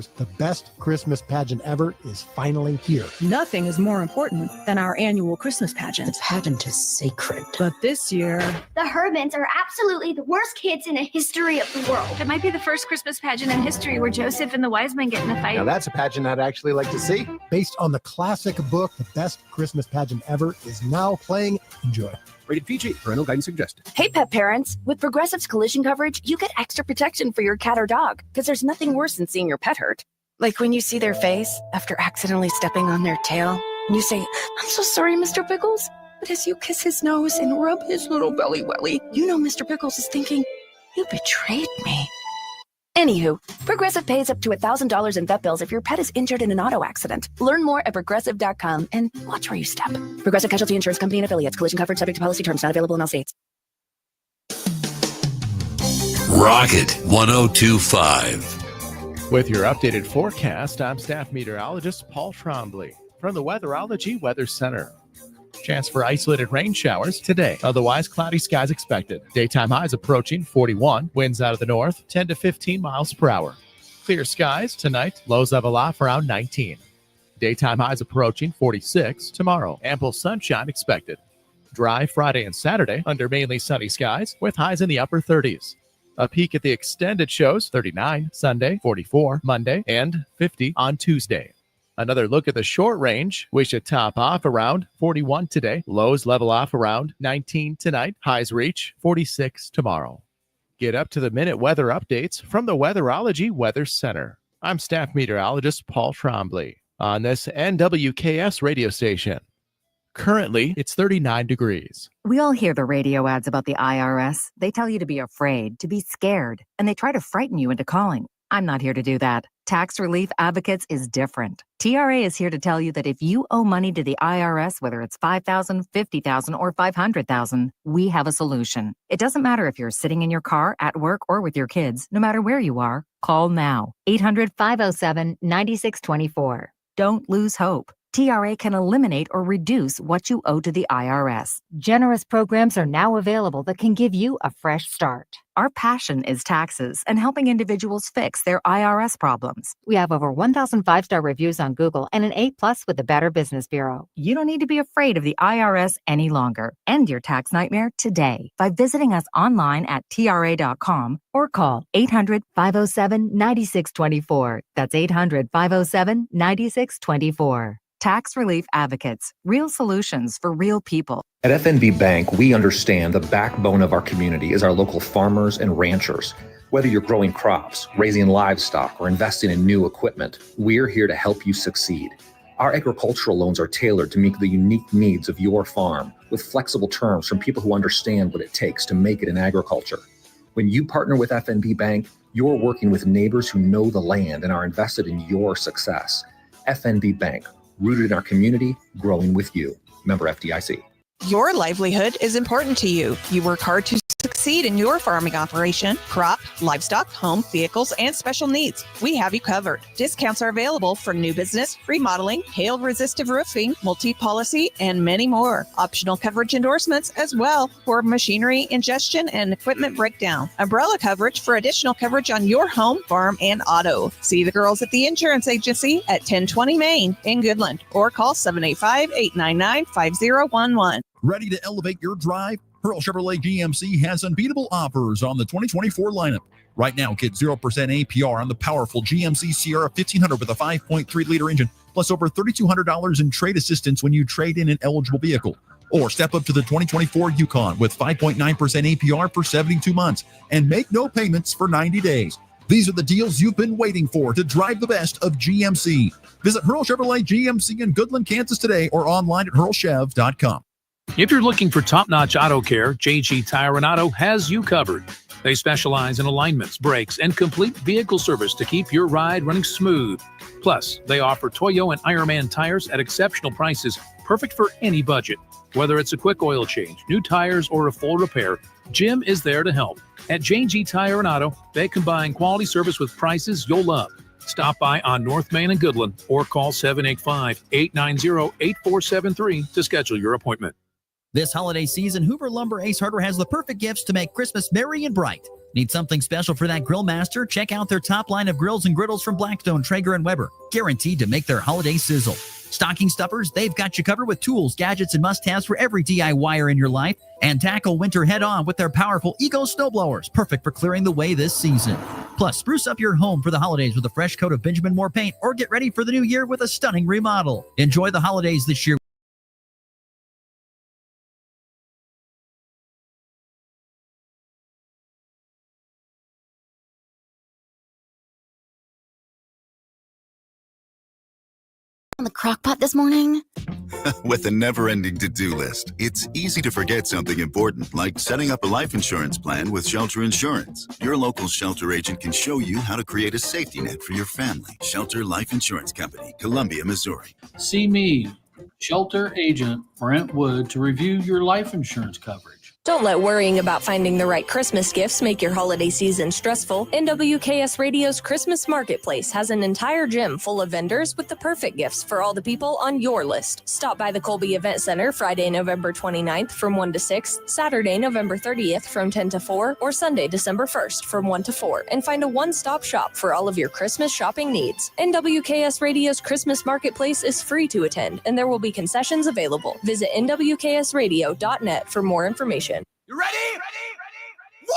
years, the best Christmas pageant ever is finally here. Nothing is more important than our annual Christmas pageant. The pageant is sacred. But this year, the Hermans are absolutely the worst kids in the history of the world. It might be the first Christmas pageant in history where Joseph and the wise men get in a fight. Now that's a pageant I'd actually like to see. Based on the classic book, The Best Christmas Pageant Ever is now playing. Enjoy. Rated PG. Parental guidance suggested. Hey, pet parents. With Progressive's collision coverage, you get extra protection for your cat or dog, because there's nothing worse than seeing your pet hurt. Like when you see their face after accidentally stepping on their tail, and you say, "I'm so sorry, Mr. Pickles." But as you kiss his nose and rub his little belly welly, you know Mr. Pickles is thinking, "You betrayed me." Anywho, Progressive pays up to $1,000 in vet bills if your pet is injured in an auto accident. Learn more at Progressive.com and watch where you step. Progressive Casualty Insurance Company and Affiliates. Collision coverage subject to policy terms. Not available in all states. Rocket 102.5. With your updated forecast, I'm staff meteorologist Paul Trombley from the Weatherology Weather Center. Chance for isolated rain showers today. Otherwise, cloudy skies expected. Daytime highs approaching 41. Winds out of the north, 10 to 15 miles per hour. Clear skies tonight. Lows level off around 19. Daytime highs approaching 46 tomorrow. Ample sunshine expected. Dry Friday and Saturday under mainly sunny skies with highs in the upper 30s. A peek at the extended shows 39 Sunday, 44 Monday, and 50 on Tuesday. Another look at the short range. We should top off around 41 today. Lows level off around 19 tonight. Highs reach 46 tomorrow. Get up to the minute weather updates from the Weatherology Weather Center. I'm staff meteorologist Paul Trombley on this NWKS radio station. Currently, it's 39 degrees. We all hear the radio ads about the IRS. They tell you to be afraid, to be scared, and they try to frighten you into calling. I'm not here to do that. Tax Relief Advocates is different. TRA is here to tell you that if you owe money to the IRS, whether it's $5,000, $50,000, or $500,000, we have a solution. It doesn't matter if you're sitting in your car, at work, or with your kids. No matter where you are, call now. 800-507-9624. Don't lose hope. TRA can eliminate or reduce what you owe to the IRS. Generous programs are now available that can give you a fresh start. Our passion is taxes and helping individuals fix their IRS problems. We have over 1,000 5-star reviews on Google and an A+ with the Better Business Bureau. You don't need to be afraid of the IRS any longer. End your tax nightmare today by visiting us online at TRA.com or call 800-507-9624. That's 800-507-9624. Tax Relief Advocates, real solutions for real people. At FNB Bank, we understand the backbone of our community is our local farmers and ranchers. Whether you're growing crops, raising livestock, or investing in new equipment, we're here to help you succeed. Our agricultural loans are tailored to meet the unique needs of your farm, with flexible terms from people who understand what it takes to make it in agriculture. When you partner with FNB Bank, you're working with neighbors who know the land and are invested in your success. FNB Bank, rooted in our community, growing with you. Member FDIC. Your livelihood is important to you. You work hard to succeed in your farming operation, crop, livestock, home, vehicles, and special needs. We have you covered. Discounts are available for new business, remodeling, hail-resistive roofing, multi-policy, and many more. Optional coverage endorsements as well for machinery, ingestion, and equipment breakdown. Umbrella coverage for additional coverage on your home, farm, and auto. See the girls at the insurance agency at 1020 Main in Goodland or call 785-899-5011. Ready to elevate your drive? Pearl Chevrolet GMC has unbeatable offers on the 2024 lineup. Right now, get 0% APR on the powerful GMC Sierra 1500 with a 5.3-liter engine, plus over $3,200 in trade assistance when you trade in an eligible vehicle. Or step up to the 2024 Yukon with 5.9% APR for 72 months and make no payments for 90 days. These are the deals you've been waiting for to drive the best of GMC. Visit Pearl Chevrolet GMC in Goodland, Kansas today or online at hurlchev.com. If you're looking for top-notch auto care, JG Tire and Auto has you covered. They specialize in alignments, brakes, and complete vehicle service to keep your ride running smooth. Plus, they offer Toyo and Ironman tires at exceptional prices, perfect for any budget. Whether it's a quick oil change, new tires, or a full repair, Jim is there to help. At JG Tire and Auto, they combine quality service with prices you'll love. Stop by on North Main and Goodland or call 785-890-8473 to schedule your appointment. This holiday season, Hoover Lumber Ace Hardware has the perfect gifts to make Christmas merry and bright. Need something special for that grill master? Check out their top line of grills and griddles from Blackstone, Traeger, and Weber. Guaranteed to make their holiday sizzle. Stocking stuffers, they've got you covered with tools, gadgets, and must-haves for every DIYer in your life. And tackle winter head-on with their powerful Ego snowblowers, perfect for clearing the way this season. Plus, spruce up your home for the holidays with a fresh coat of Benjamin Moore paint, or get ready for the new year with a stunning remodel. Enjoy the holidays this year. On the crock pot this morning? With a never-ending to-do list, it's easy to forget something important, like setting up a life insurance plan with Shelter Insurance. Your local Shelter agent can show you how to create a safety net for your family. Shelter Life Insurance Company, Columbia, Missouri. See me, Shelter Agent Brent Wood, to review your life insurance coverage. Don't let worrying about finding the right Christmas gifts make your holiday season stressful. NWKS Radio's Christmas Marketplace has an entire gym full of vendors with the perfect gifts for all the people on your list. Stop by the Colby Event Center Friday, November 29th from 1 to 6, Saturday, November 30th from 10 to 4, or Sunday, December 1st from 1 to 4, and find a one-stop shop for all of your Christmas shopping needs. NWKS Radio's Christmas Marketplace is free to attend, and there will be concessions available. Visit nwksradio.net for more information. You ready? Ready? 1,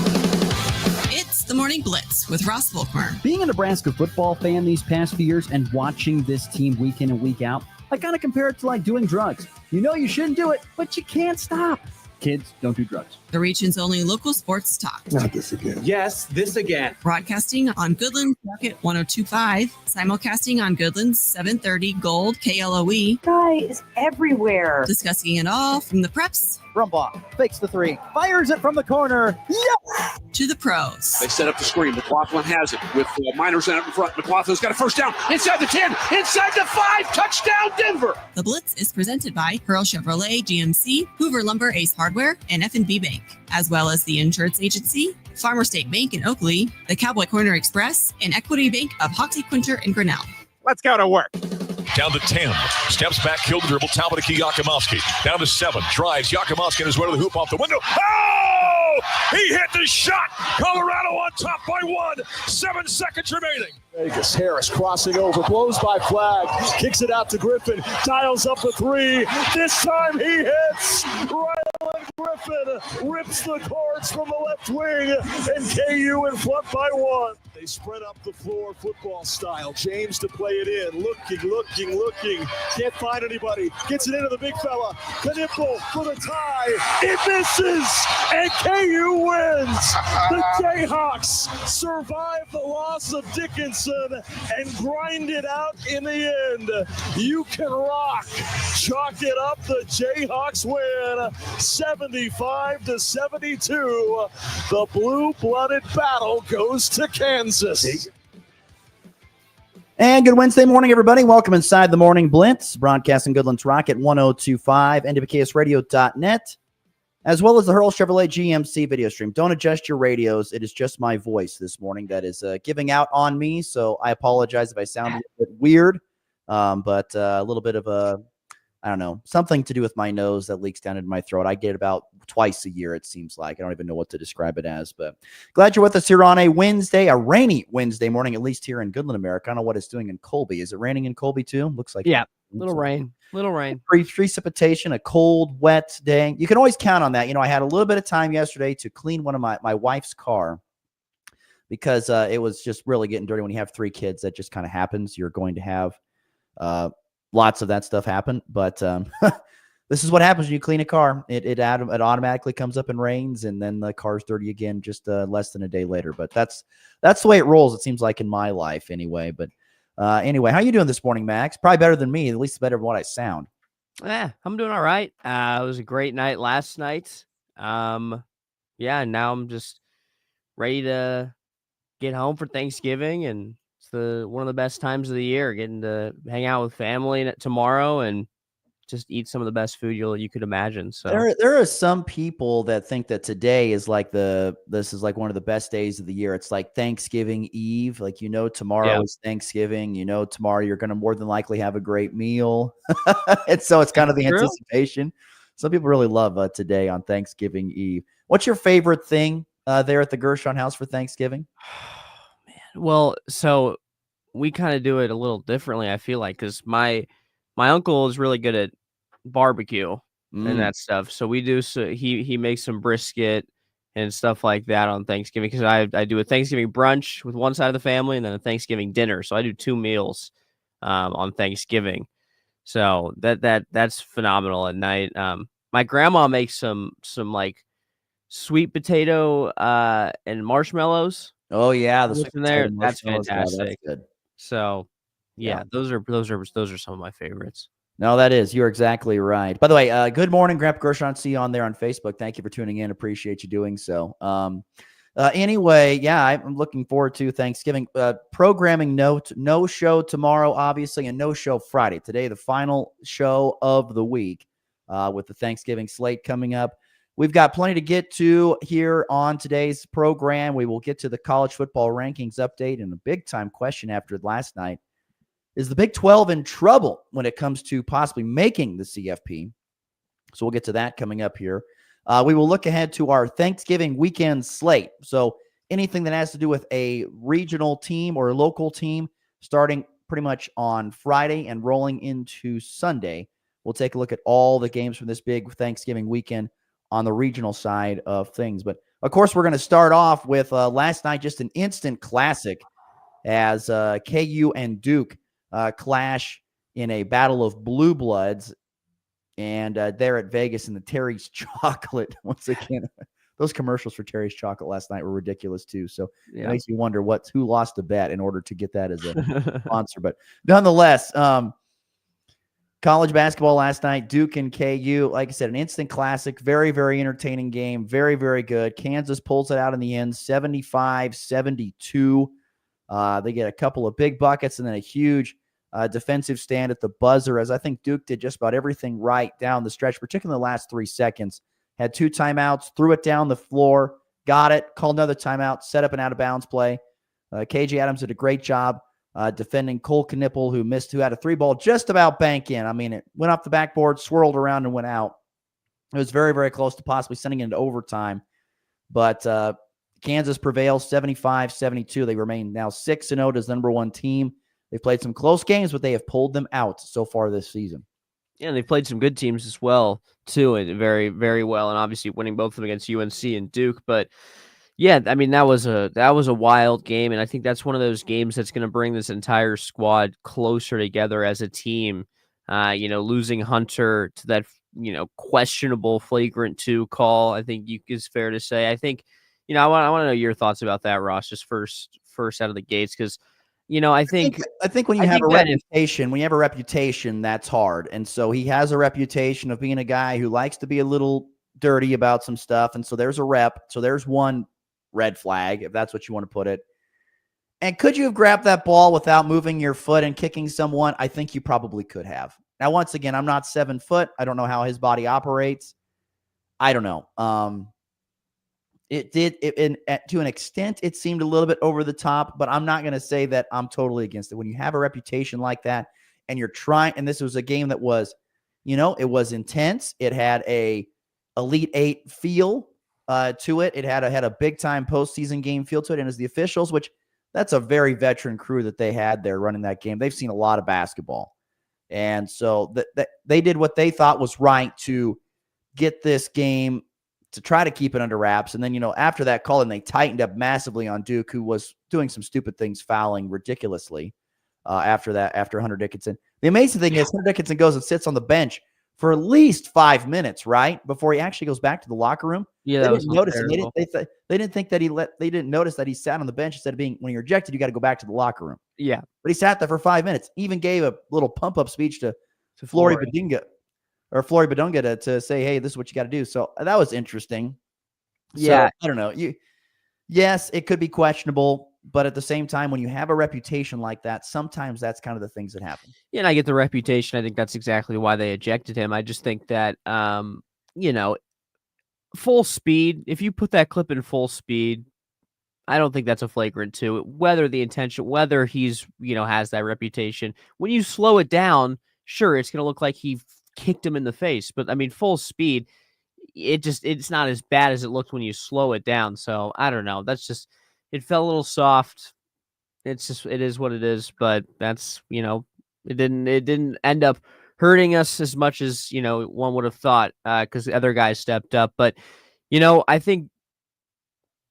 2, 3, 4! It's the Morning Blitz with Ross Volkmer. Being a Nebraska football fan these past few years and watching this team week in and week out, I kind of compare it to like doing drugs. You know you shouldn't do it, but you can't stop. Kids, don't do drugs. The region's only local sports talk. Not this again. Yes, this again. Broadcasting on Goodland's Rocket 102.5, simulcasting on Goodland's 730 Gold KLOE. Guy is everywhere. Discussing it all from the preps. Brumbaugh fakes the three, fires it from the corner. Yep! To the pros. They set up the screen. McLaughlin has it with Miners in front. McLaughlin's got a first down inside the 10, inside the 5. Touchdown, Denver. The Blitz is presented by Pearl Chevrolet GMC, Hoover Lumber Ace Hardware, and F&B Bank, as well as the Insurance Agency, Farmer State Bank in Oakley, the Cowboy Corner Express, and Equity Bank of Hoxie, Quinter, and Grinnell. Let's go to work. Down to 10. Steps back, killed the dribble. Talbot to Yakimovsky. Down to 7. Drives. Yakimovsky on his way to the hoop off the window. Oh! He hit the shot. Colorado on top by 1. 7 seconds remaining. Vegas. Harris crossing over. Blows by flag. Kicks it out to Griffin. Dials up the 3. This time he hits. Rylan Griffin rips the cords from the left wing. And KU in front by 1. They spread up the floor football style. James to play it in. Looking. Can't find anybody. Gets it into the big fella. Knipple for the tie. It misses. And KU wins. The Jayhawks survive the loss of Dickinson and grind it out in the end. You can rock. Chalk it up. The Jayhawks win 75-72. The blue-blooded battle goes to Kansas. And good Wednesday morning, everybody. Welcome inside the Morning Blitz, broadcasting Goodland's Rocket 102.5, NWKSradio.net, as well as the Hurl Chevrolet GMC video stream. Don't adjust your radios. It is just my voice this morning that is giving out on me, so I apologize if I sound a bit weird, but a little bit of something to do with my nose that leaks down into my throat. I get it about twice a year, it seems like. I don't even know what to describe it as, but glad you're with us here on a Wednesday, a rainy Wednesday morning, at least here in Goodland, America. I don't know what it's doing in Colby. Is it raining in Colby too? Looks like little rain. Precipitation, a cold, wet day. You can always count on that. You know, I had a little bit of time yesterday to clean one of my wife's car because it was just really getting dirty. When you have 3 kids, that just kind of happens. You're going to have lots of that stuff happen, but this is what happens when you clean a car. It automatically comes up and rains, and then the car's dirty again just less than a day later. But that's the way it rolls, it seems like, in my life anyway. But anyway, how you doing this morning, Max? Probably better than me, at least better than what I sound. I'm doing all right. It was a great night last night. Now I'm just ready to get home for Thanksgiving, and one of the best times of the year, getting to hang out with family tomorrow and just eat some of the best food you could imagine. So there are some people that think that today is like this is like one of the best days of the year. It's like Thanksgiving Eve. Like, tomorrow is Thanksgiving. Tomorrow you're going to more than likely have a great meal. And so it's kind of the anticipation. Some people really love today on Thanksgiving Eve. What's your favorite thing there at the Gershon house for Thanksgiving? Well, so we kind of do it a little differently, I feel like, because my uncle is really good at barbecue and that stuff. So we do, so he makes some brisket and stuff like that on Thanksgiving, because I do a Thanksgiving brunch with one side of the family and then a Thanksgiving dinner. So I do 2 meals on Thanksgiving. So that's phenomenal at night. My grandma makes some like sweet potato and marshmallows. Oh yeah, the What's sweet in potato there? That's marshmallows. Yeah, that's fantastic. good. So yeah, Yeah. those are some of my favorites. No, that is. You're exactly right. By the way, good morning, Grandpa Gershon. See you on there on Facebook. Thank you for tuning in. Appreciate you doing so. Anyway, yeah, I'm looking forward to Thanksgiving. Programming note, no show tomorrow, obviously, and no show Friday. Today, the final show of the week with the Thanksgiving slate coming up. We've got plenty to get to here on today's program. We will get to the college football rankings update and a big-time question after last night. Is the Big 12 in trouble when it comes to possibly making the CFP? So we'll get to that coming up here. We will look ahead to our Thanksgiving weekend slate. So anything that has to do with a regional team or a local team starting pretty much on Friday and rolling into Sunday. We'll take a look at all the games from this big Thanksgiving weekend on the regional side of things. But, of course, we're going to start off with last night, just an instant classic as KU and Duke clash in a battle of blue bloods. And there at Vegas in the Terry's Chocolate, once again, those commercials for Terry's Chocolate last night were ridiculous too. So it makes you wonder who lost a bet in order to get that as a sponsor. But nonetheless, college basketball last night, Duke and KU, like I said, an instant classic, very, very entertaining game, very, very good. Kansas pulls it out in the end, 75-72. They get a couple of big buckets and then a huge defensive stand at the buzzer, as I think Duke did just about everything right down the stretch, particularly the last 3 seconds. Had 2 timeouts, threw it down the floor, got it, called another timeout, set up an out-of-bounds play. KJ Adams did a great job defending Cole Knipple, who had a 3-ball just about bank in. I mean, it went off the backboard, swirled around, and went out. It was very, very close to possibly sending it into overtime. But Kansas prevails 75-72. They remain now 6-0 as the number 1 team. They've played some close games, but they have pulled them out so far this season. Yeah, and they've played some good teams as well, too, and very, very well, and obviously winning both of them against UNC and Duke. But yeah, I mean, that was a wild game, and I think that's one of those games that's going to bring this entire squad closer together as a team. Losing Hunter to that questionable flagrant 2 call, I think is fair to say. I think I want to know your thoughts about that, Ross, just first out of the gates, because. I think when you have a reputation, that's hard. And so he has a reputation of being a guy who likes to be a little dirty about some stuff. And so there's a rep. So there's one red flag, if that's what you want to put it. And could you have grabbed that ball without moving your foot and kicking someone? I think you probably could have. Now, once again, I'm not 7 foot. I don't know how his body operates. I don't know. To an extent, it seemed a little bit over the top, but I'm not going to say that I'm totally against it. When you have a reputation like that and you're trying, and this was a game that was, it was intense. It had a Elite 8 feel to it. It had a big time postseason game feel to it. And as the officials, which that's a very veteran crew that they had there running that game, they've seen a lot of basketball. And so they did what they thought was right to get this game to try to keep it under wraps. And then, after that call, and they tightened up massively on Duke, who was doing some stupid things, fouling ridiculously after Hunter Dickinson. The amazing thing is Hunter Dickinson goes and sits on the bench for at least 5 minutes, right? Before he actually goes back to the locker room. Yeah, they didn't notice it. They didn't think that they didn't notice that he sat on the bench instead of being, when you're ejected, you got to go back to the locker room. Yeah. But he sat there for 5 minutes, even gave a little pump-up speech to Flory Badunga to say, hey, this is what you got to do. So that was interesting. Yeah. So, I don't know. Yes, it could be questionable, but at the same time, when you have a reputation like that, sometimes that's kind of the things that happen. Yeah, and I get the reputation. I think that's exactly why they ejected him. I just think that, full speed, if you put that clip in full speed, I don't think that's a flagrant 2. Whether he's, has that reputation. When you slow it down, sure, it's going to look like he kicked him in the face. But, I mean, full speed, it's not as bad as it looked when you slow it down. So I don't know. It felt a little soft. It is what it is, but that's, it didn't end up hurting us as much as, one would have thought, because the other guys stepped up. But, I think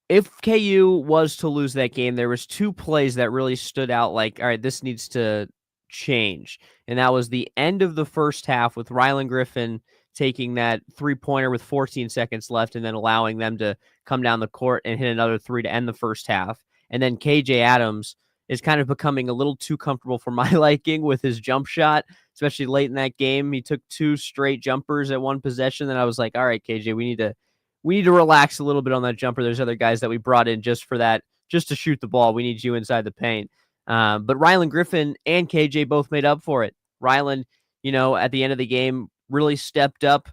if KU was to lose that game, there was 2 plays that really stood out like, all right, this needs to change. And that was the end of the first half with Rylan Griffin taking that 3-pointer with 14 seconds left and then allowing them to come down the court and hit another 3 to end the first half. And then KJ Adams is kind of becoming a little too comfortable for my liking with his jump shot, especially late in that game. He took 2 straight jumpers at one possession. And I was like, all right, KJ, we need to relax a little bit on that jumper. There's other guys that we brought in just for that, just to shoot the ball. We need you inside the paint. But Rylan Griffin and KJ both made up for it. Rylan, at the end of the game, really stepped up,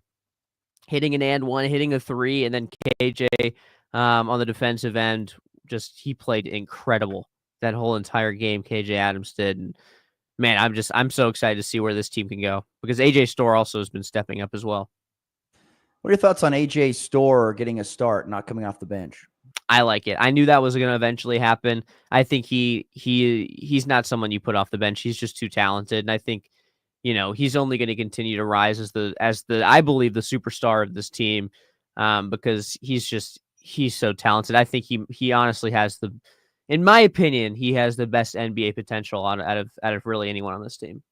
hitting an and one, hitting a 3, and then KJ on the defensive end, he played incredible that whole entire game. KJ Adams did. And man, I'm so excited to see where this team can go, because AJ Storr also has been stepping up as well. What are your thoughts on AJ Storr getting a start, not coming off the bench? I like it. I knew that was going to eventually happen. I think he's not someone you put off the bench. He's just too talented, and I think he's only going to continue to rise as the I believe the superstar of this team, because he's so talented. I think he honestly has in my opinion, he has the best NBA potential out of really anyone on this team.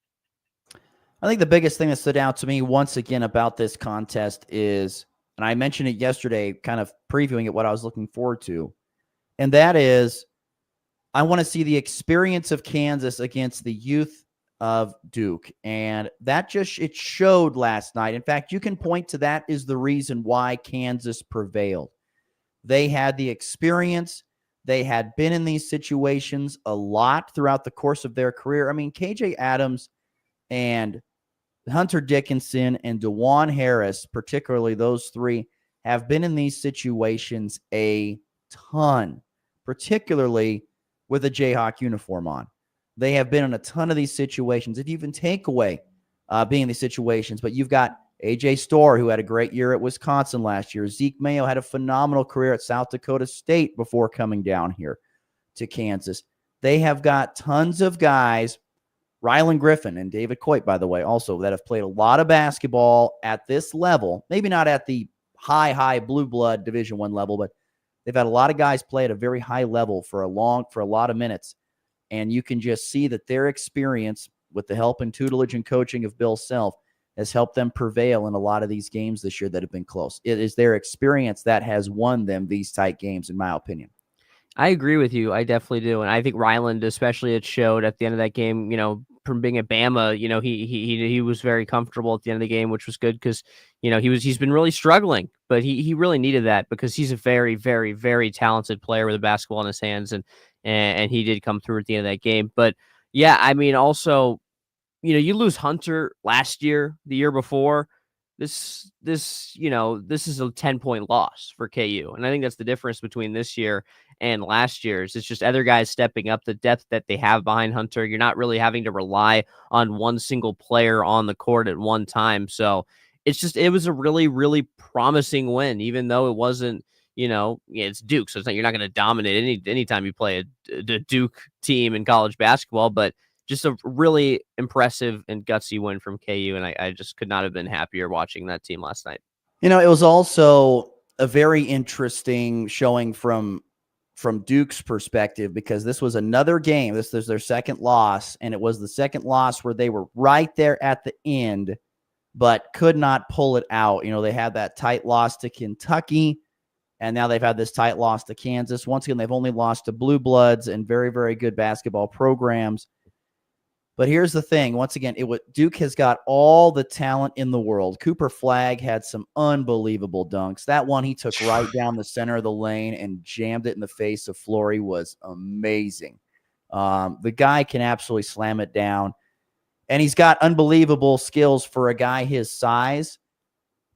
I think the biggest thing that stood out to me once again about this contest is, and I mentioned it yesterday, kind of previewing it, what I was looking forward to, and that is I want to see the experience of Kansas against the youth of Duke. And that it showed last night. In fact, you can point to that is the reason why Kansas prevailed. They had the experience. They had been in these situations a lot throughout the course of their career. I mean, KJ Adams and Hunter Dickinson and DeJuan Harris, particularly those 3, have been in these situations a ton, particularly with a Jayhawk uniform on. They have been in a ton of these situations. If you even take away being in these situations, but you've got AJ Storr, who had a great year at Wisconsin last year. Zeke Mayo had a phenomenal career at South Dakota State before coming down here to Kansas. They have got tons of guys, Rylan Griffin and David Coit, by the way, also, that have played a lot of basketball at this level. Maybe not at the high blue blood Division I level, but they've had a lot of guys play at a very high level for a lot of minutes. And you can just see that their experience with the help and tutelage and coaching of Bill Self has helped them prevail in a lot of these games this year that have been close. It is their experience that has won them these tight games, in my opinion. I agree with you. I definitely do. And I think Ryland, especially, it showed at the end of that game, from being at Bama, he was very comfortable at the end of the game, which was good because, he's been really struggling, but he really needed that because he's a very, very, very talented player with a basketball in his hands. And he did come through at the end of that game. But yeah, I mean, also, you lose Hunter last year, the year before. This is a 10-point loss for KU. And I think that's the difference between this year and last year's. It's just other guys stepping up, the depth that they have behind Hunter. You're not really having to rely on one single player on the court at one time. So it was a really, really promising win, even though it wasn't, it's Duke. So you're not going to dominate anytime you play a Duke team in college basketball, but just a really impressive and gutsy win from KU, and I just could not have been happier watching that team last night. It was also a very interesting showing from Duke's perspective, because this was another game. This is their second loss, and it was the second loss where they were right there at the end, but could not pull it out. They had that tight loss to Kentucky, and now they've had this tight loss to Kansas. Once again, they've only lost to blue bloods and very, very good basketball programs. But here's the thing. Once again, Duke has got all the talent in the world. Cooper Flagg had some unbelievable dunks. That one he took right down the center of the lane and jammed it in the face of Flory was amazing. The guy can absolutely slam it down. And he's got unbelievable skills for a guy his size.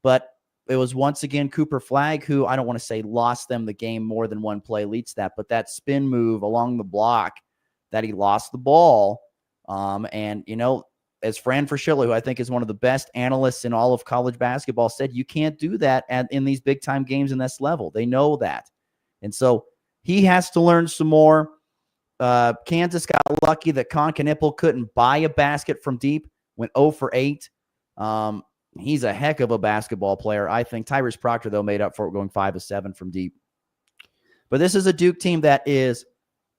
But it was once again Cooper Flagg who, I don't want to say lost them the game, more than one play leads that, but that spin move along the block that he lost the ball. And as Fran Fraschilla, who I think is one of the best analysts in all of college basketball, said, you can't do that in these big-time games in this level. They know that. And so he has to learn some more. Kansas got lucky that Con Knippel couldn't buy a basket from deep, went 0 for 8. He's a heck of a basketball player. I think Tyrese Proctor, though, made up for it going 5 of 7 from deep. But this is a Duke team that is,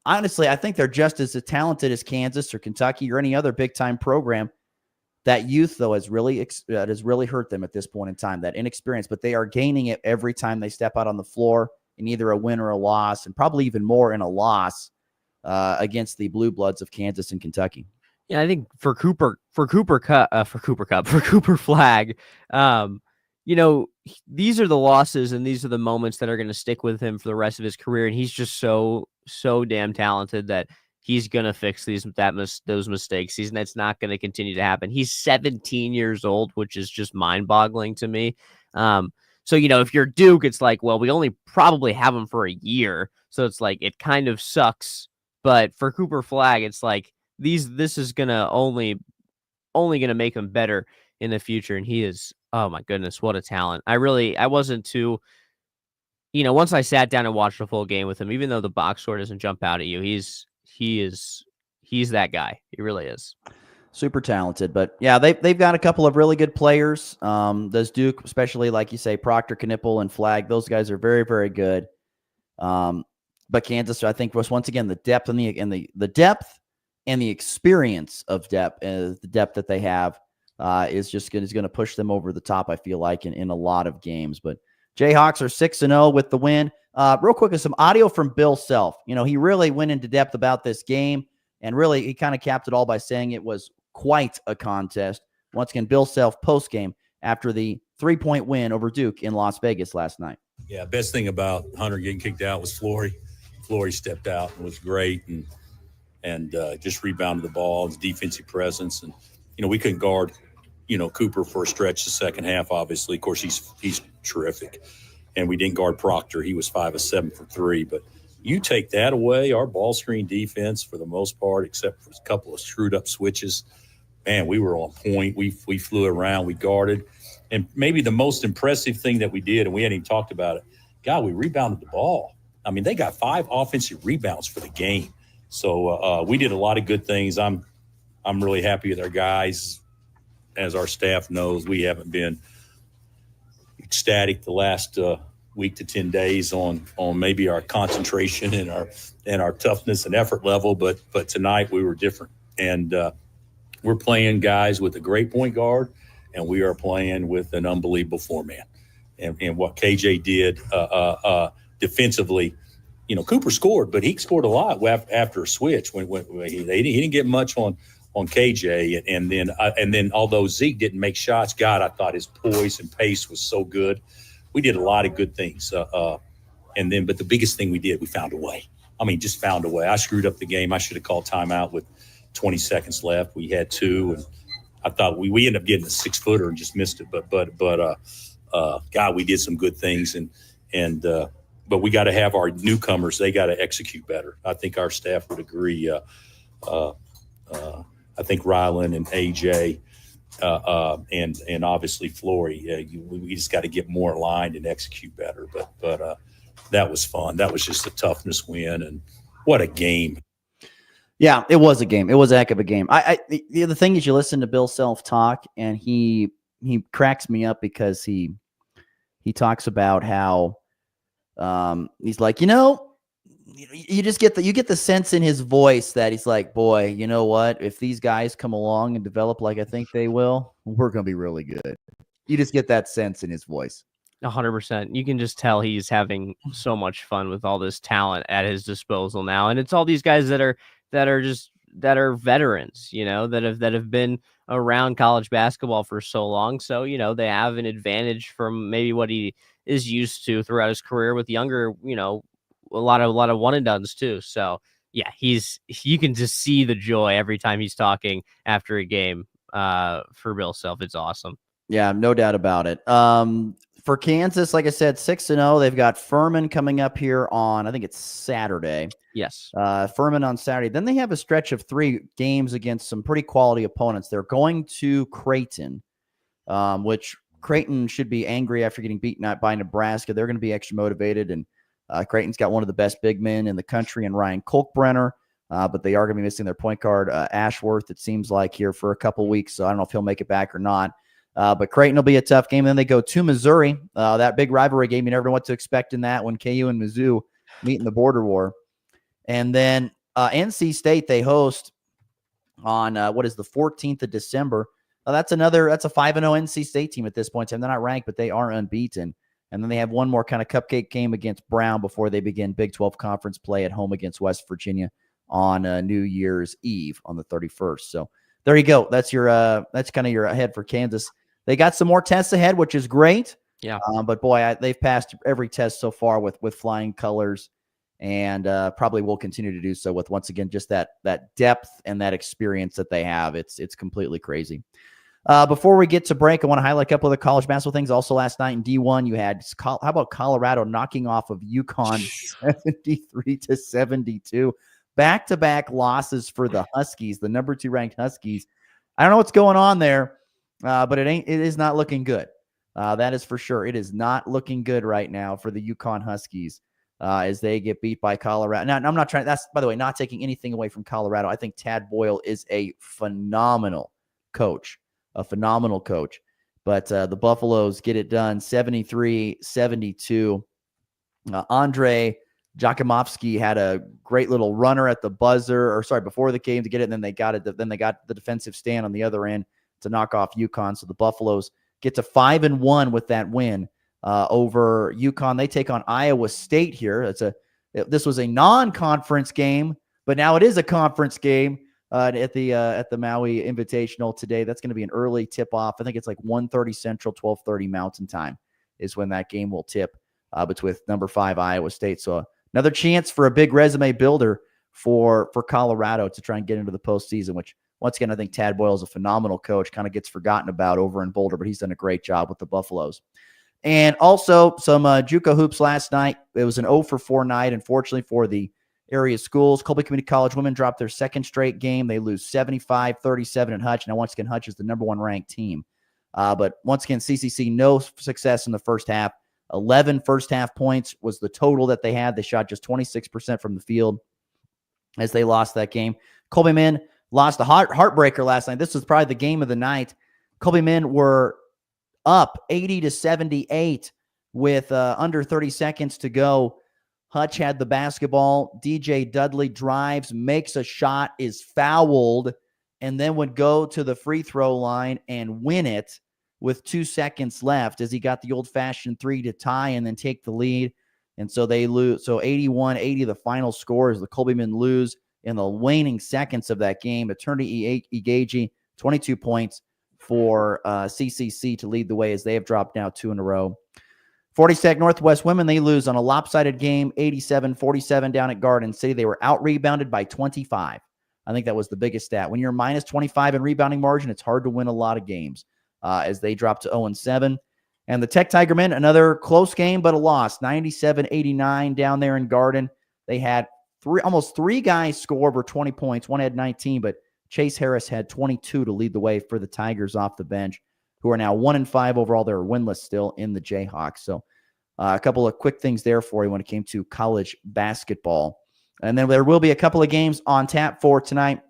honestly, I think they're just as talented as Kansas or Kentucky or any other big-time program. That youth, though, has really hurt them at this point in time, that inexperience. But they are gaining it every time they step out on the floor in either a win or a loss, and probably even more in a loss against the Blue Bloods of Kansas and Kentucky. Yeah, I think for Cooper Flag, these are the losses and these are the moments that are going to stick with him for the rest of his career. And he's just so damn talented that he's going to fix those mistakes. That's not going to continue to happen. He's 17 years old, which is just mind boggling to me. So, if you're Duke, it's like, well, we only probably have him for a year. So it's like, it kind of sucks. But for Cooper Flag, it's like, this is gonna only gonna make him better in the future. And he is, oh my goodness, what a talent. I wasn't too, once I sat down and watched a full game with him, even though the box score doesn't jump out at you, he's that guy. He really is. Super talented. But yeah, they've got a couple of really good players. Does Duke, especially like you say, Proctor, Knippel, and Flag, those guys are very, very good. But Kansas, I think, was once again the depth and the depth and the experience of depth, the depth that they have is going to push them over the top. I feel like in a lot of games. But Jayhawks are 6-0 with the win. Real quick, some audio from Bill Self. He really went into depth about this game, and really he kind of capped it all by saying it was quite a contest. Once again, Bill Self post game after the 3-point win over Duke in Las Vegas last night. Yeah, best thing about Hunter getting kicked out was Flory. Flory stepped out and was great and just rebounded the ball, his defensive presence. And, we couldn't guard, Cooper for a stretch the second half, obviously. Of course, he's terrific. And we didn't guard Proctor. He was 5 of 7 for 3. But you take that away, our ball screen defense, for the most part, except for a couple of screwed up switches, man, we were on point. We flew around. We guarded. And maybe the most impressive thing that we did, and we hadn't even talked about it, God, we rebounded the ball. I mean, they got 5 offensive rebounds for the game. So we did a lot of good things. I'm really happy with our guys. As our staff knows, we haven't been ecstatic the last week to 10 days on maybe our concentration and our toughness and effort level. But tonight we were different. And we're playing guys with a great point guard, and we are playing with an unbelievable four-man. And what KJ did defensively, Cooper scored, but he scored a lot after a switch. When he didn't get much on KJ, and then although Zeke didn't make shots, God, I thought his poise and pace was so good. We did a lot of good things, but the biggest thing we did, we found a way. I mean, just found a way. I screwed up the game. I should have called timeout with 20 seconds left. We had 2, and I thought we ended up getting a 6-footer and just missed it. But God, we did some good things, but we got to have our newcomers. They got to execute better. I think our staff would agree. I think Rylan and AJ and obviously Flory, we just got to get more aligned and execute better. But that was fun. That was just a toughness win, and what a game. Yeah, it was a game. It was a heck of a game. The thing is, you listen to Bill Self talk, and he cracks me up because he talks about how he's like, you just get the sense in his voice that he's like, boy, you know what? If these guys come along and develop like I think they will, we're going to be really good. You just get that sense in his voice. 100%. You can just tell he's having so much fun with all this talent at his disposal now. And it's all these guys that are veterans, that have been around college basketball for so long. So, they have an advantage from maybe what he is used to throughout his career with younger, a lot of one and dones too. So yeah, you can just see the joy every time he's talking after a game for Bill Self. It's awesome. Yeah, no doubt about it. For Kansas, like I said, 6-0. They've got Furman coming up here on, I think it's Saturday. Yes. Furman on Saturday. Then they have a stretch of 3 games against some pretty quality opponents. They're going to Creighton, which Creighton should be angry after getting beaten out by Nebraska. They're going to be extra motivated, and Creighton's got one of the best big men in the country in Ryan Kolkbrenner, but they are going to be missing their point guard, Ashworth, it seems like, here for a couple weeks, so I don't know if he'll make it back or not. But Creighton will be a tough game. And then they go to Missouri, that big rivalry game. You never know what to expect in that when KU and Mizzou meet in the border war. And then NC State they host on, the 14th of December. That's a 5-0 NC State team at this point in time. They're not ranked, but they are unbeaten. And then they have one more kind of cupcake game against Brown before they begin Big 12 conference play at home against West Virginia on New Year's Eve on the 31st. So there you go. That's kind of your ahead for Kansas. They got some more tests ahead, which is great. Yeah. But boy, they've passed every test so far with flying colors, and probably will continue to do so with, once again, just that depth and that experience that they have. It's completely crazy. Before we get to break, I want to highlight a couple of the college basketball things. Also last night in D1, you had, how about Colorado knocking off of UConn 73-72. Back-to-back losses for the Huskies, the number 2 ranked Huskies. I don't know what's going on there, but it is not looking good. That is for sure. It is not looking good right now for the UConn Huskies as they get beat by Colorado. Now, I'm not trying. That's, by the way, not taking anything away from Colorado. I think Tad Boyle is a phenomenal coach. But the Buffaloes get it done 73-72. Andre Jakimovsky had a great little runner at the buzzer, before the game to get it. And then they got it. Then they got the defensive stand on the other end to knock off UConn. So the Buffaloes get to 5-1 with that win over UConn. They take on Iowa State here. This was a non-conference game, but now it is a conference game. At the Maui Invitational today. That's going to be an early tip-off. I think it's like 1:30 Central, 12:30 Mountain Time is when that game will tip between number 5 Iowa State. So another chance for a big resume builder for Colorado to try and get into the postseason, which, once again, I think Tad Boyle is a phenomenal coach, kind of gets forgotten about over in Boulder, but he's done a great job with the Buffaloes. And also some JUCO hoops last night. It was an 0-for-4 night, unfortunately, for the area schools. Colby Community College women dropped their second straight game. They lose 75-37 in Hutch. Now, once again, Hutch is the number 1 ranked team. But once again, CCC, no success in the first half. 11 first half points was the total that they had. They shot just 26% from the field as they lost that game. Colby men lost a heartbreaker last night. This was probably the game of the night. Colby men were up 80-78 with under 30 seconds to go. Hutch had the basketball. DJ Dudley drives, makes a shot, is fouled, and then would go to the free throw line and win it with 2 seconds left as he got the old-fashioned 3 to tie and then take the lead. And so they lose. So 81-80, the final score, as the Colby men lose in the waning seconds of that game. Eternity Igagi, 22 points for CCC to lead the way as they have dropped now 2 in a row. 40 Sac Northwest women, they lose on a lopsided game, 87-47 down at Garden City. They were out-rebounded by 25. I think that was the biggest stat. When you're minus 25 in rebounding margin, it's hard to win a lot of games as they drop to 0-7. And the Tech Tiger men, another close game, but a loss, 97-89 down there in Garden. They had almost three guys score over 20 points. One had 19, but Chase Harris had 22 to lead the way for the Tigers off the bench, who are now 1-5 overall. They're winless still in the Jayhawks. So a couple of quick things there for you when it came to college basketball. And then there will be a couple of games on tap for tonight.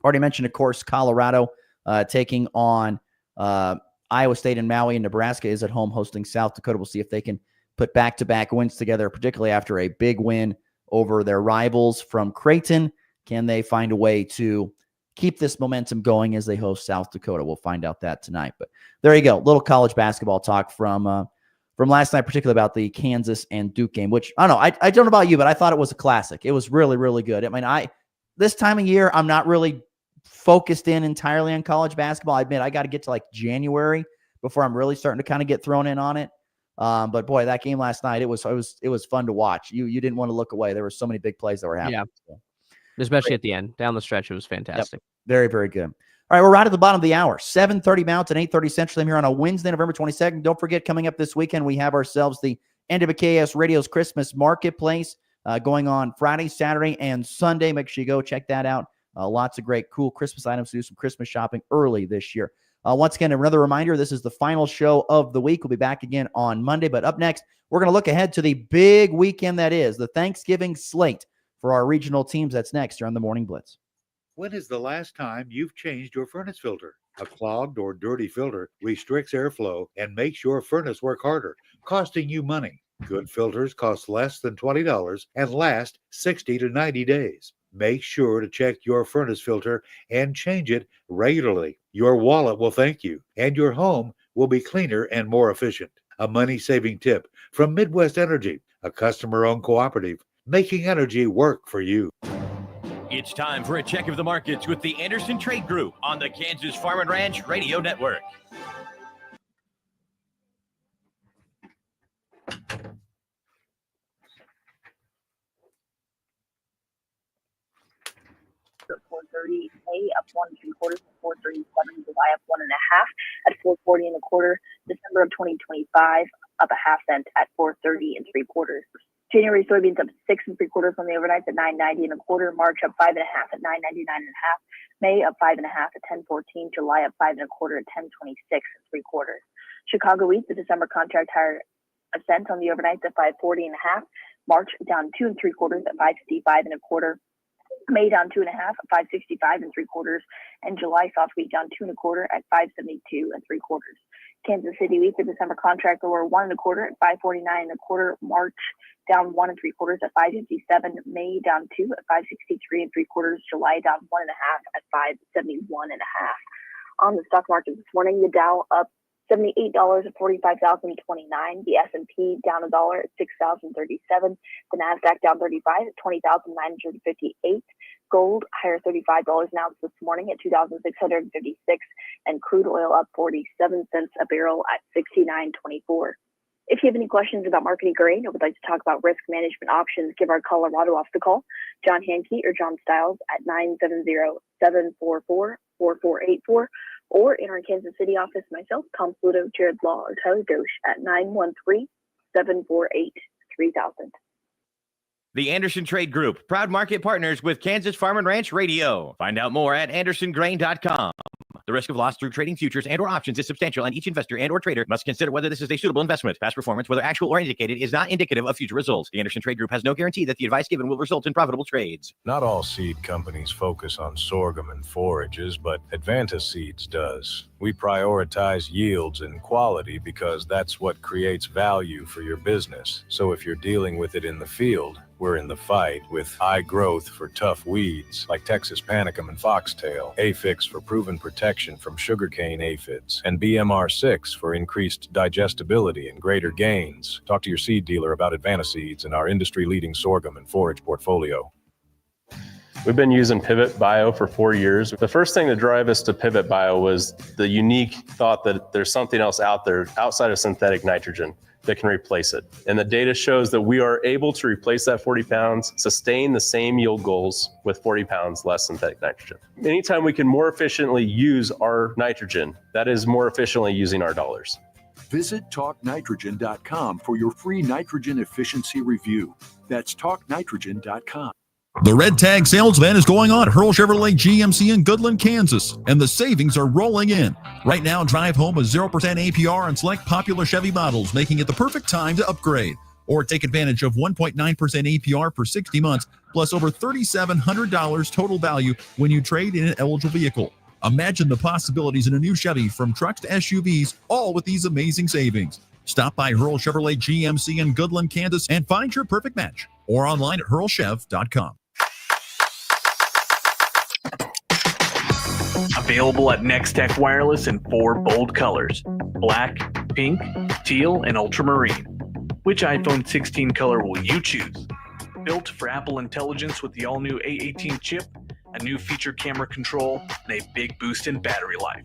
Already mentioned, of course, Colorado taking on Iowa State and Maui, and Nebraska is at home hosting South Dakota. We'll see if they can put back-to-back wins together, particularly after a big win over their rivals from Creighton. Can they find a way to keep this momentum going as they host South Dakota? We'll find out that tonight. But there you go. Little college basketball talk from last night, particularly about the Kansas and Duke game, which I don't know. I don't know about you, but I thought it was a classic. It was really, really good. I mean, this time of year, I'm not really focused in entirely on college basketball. I admit I got to get to like January before I'm really starting to kind of get thrown in on it. But boy, that game last night, it was fun to watch. You didn't want to look away. There were so many big plays that were happening. Yeah. Especially at the end, down the stretch, it was fantastic. Yep. Very, very good. All right, we're right at the bottom of the hour. 7:30 Mountain, 8:30 Central Time here on a Wednesday, November 22nd. Don't forget, coming up this weekend, we have ourselves the NWKS Radio's Christmas Marketplace going on Friday, Saturday, and Sunday. Make sure you go check that out. Lots of great, cool Christmas items to do some Christmas shopping early this year. Once again, another reminder, this is the final show of the week. We'll be back again on Monday. But up next, we're going to look ahead to the big weekend that is the Thanksgiving slate for our regional teams. That's next here on the Morning Blitz. When is the last time you've changed your furnace filter? A clogged or dirty filter restricts airflow and makes your furnace work harder, costing you money. Good filters cost less than $20 and last 60 to 90 days. Make sure to check your furnace filter and change it regularly. Your wallet will thank you, and your home will be cleaner and more efficient. A money-saving tip from Midwest Energy, a customer-owned cooperative, making energy work for you. It's time for a check of the markets with the Anderson Trade Group on the Kansas Farm and Ranch Radio Network. At 4:30, May up 1 3/4, 437, July up 1.5 at 440 1/4, December of 2025 up a half cent at 430 3/4. January soybeans up 6 3/4 on the overnight at 990 1/4, March up 5.5 at 999 1/2, May up 5.5 at 1014, July up 5 1/4 at 1026 3/4. Chicago wheat, the December contract higher a cent on the overnight at 540 1/2, March down 2 3/4 at 555 1/4. May down 2.5 at 565 3/4, and July soft wheat down 2 1/4 at 572 3/4. Kansas City wheat, the December contract lower 1 1/4 at 549 1/4, March down 1 3/4 at 557, May down 2 at 563 3/4, July down 1.5 at 571 1/2. On the stock market this morning, the Dow up $78 at 45,029. The S&P down $1 at 6,037. The Nasdaq down 35 at 20,958. Gold higher $35 an ounce this morning at 2,656, and crude oil up 47 cents a barrel at 69.24. If you have any questions about marketing grain or would like to talk about risk management options, give our Colorado office a call, John Hankey or John Stiles at 970-744-4484. Or in our Kansas City office, myself, Tom Pluto, Jared Law, or Tyler Dosh at 913-748-3000. The Anderson Trade Group, proud market partners with Kansas Farm and Ranch Radio. Find out more at andersongrain.com. The risk of loss through trading futures and or options is substantial, and each investor and or trader must consider whether this is a suitable investment. Past performance, whether actual or indicated, is not indicative of future results. The Anderson Trade Group has no guarantee that the advice given will result in profitable trades. Not all seed companies focus on sorghum and forages, but Advanta Seeds does. We prioritize yields and quality because that's what creates value for your business. So if you're dealing with it in the field, we're in the fight with high growth for tough weeds like Texas panicum and foxtail, Afix for proven protection from sugarcane aphids, and BMR6 for increased digestibility and greater gains. Talk to your seed dealer about Advanta Seeds and our industry-leading sorghum and forage portfolio. We've been using Pivot Bio for 4 years. The first thing that drove us to Pivot Bio was the unique thought that there's something else out there outside of synthetic nitrogen that can replace it. And the data shows that we are able to replace that 40 pounds, sustain the same yield goals with 40 pounds less synthetic nitrogen. Anytime we can more efficiently use our nitrogen, that is more efficiently using our dollars. Visit TalkNitrogen.com for your free nitrogen efficiency review. That's TalkNitrogen.com. The Red Tag Sales Event is going on at Hurl Chevrolet GMC in Goodland, Kansas, and the savings are rolling in. Right now, drive home with 0% APR on select popular Chevy models, making it the perfect time to upgrade. Or take advantage of 1.9% APR for 60 months, plus over $3,700 total value when you trade in an eligible vehicle. Imagine the possibilities in a new Chevy from trucks to SUVs, all with these amazing savings. Stop by Hurl Chevrolet GMC in Goodland, Kansas, and find your perfect match. Or online at hurlchev.com. Available at Nextech Wireless in 4 bold colors: black, pink, teal, and ultramarine. Which iPhone 16 color will you choose? Built for Apple Intelligence with the all-new A18 chip, a new feature camera control, and a big boost in battery life.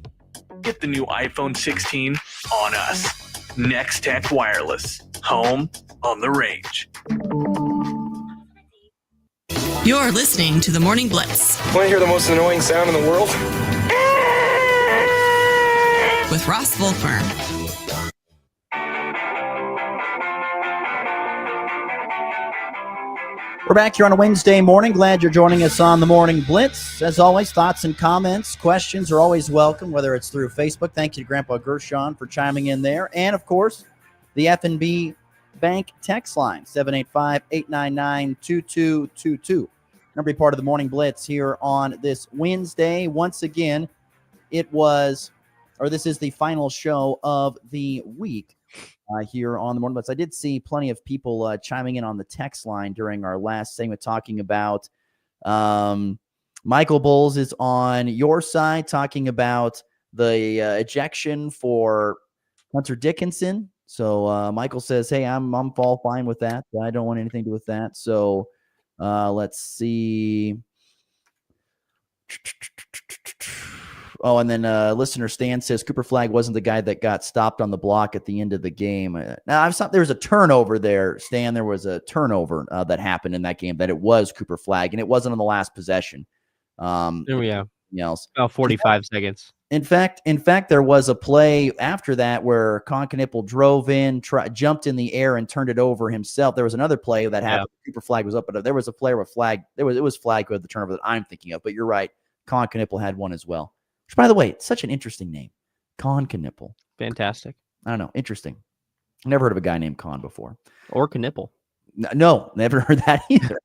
Get the new iPhone 16 on us. Nextech Wireless. Home on the range. You're listening to the Morning Blitz. Want to hear the most annoying sound in the world? with Ross Volkmer. We're back here on a Wednesday morning. Glad you're joining us on the Morning Blitz. As always, thoughts and comments, questions are always welcome, whether it's through Facebook. Thank you to Grandpa Gershon for chiming in there. And, of course, the F&B Bank text line, 785-899-2222. Number to be part of the Morning Blitz here on this Wednesday. Once again, this is the final show of the week. Here on the Morning Blitz. I did see plenty of people chiming in on the text line during our last segment talking about Michael Bowles is on your side talking about the ejection for Hunter Dickinson. So Michael says, hey, I'm all fine with that. I don't want anything to do with that. So let's see. Oh, and then listener Stan says Cooper Flagg wasn't the guy that got stopped on the block at the end of the game. Now, there was a turnover there, Stan. There was a turnover that happened in that game that it was Cooper Flagg, and it wasn't on the last possession. Else. About 45 seconds. In fact, there was a play after that where Conknipple drove in, jumped in the air, and turned it over himself. There was another play that happened. Yeah. Cooper Flagg was up, but there was a play where Flagg. It was Flagg who had the turnover that I'm thinking of. But you're right, Conknipple had one as well. Which, by the way, it's such an interesting name, Con Knipple. Fantastic. I don't know, interesting. Never heard of a guy named Con before. Or Knipple. No, never heard that either.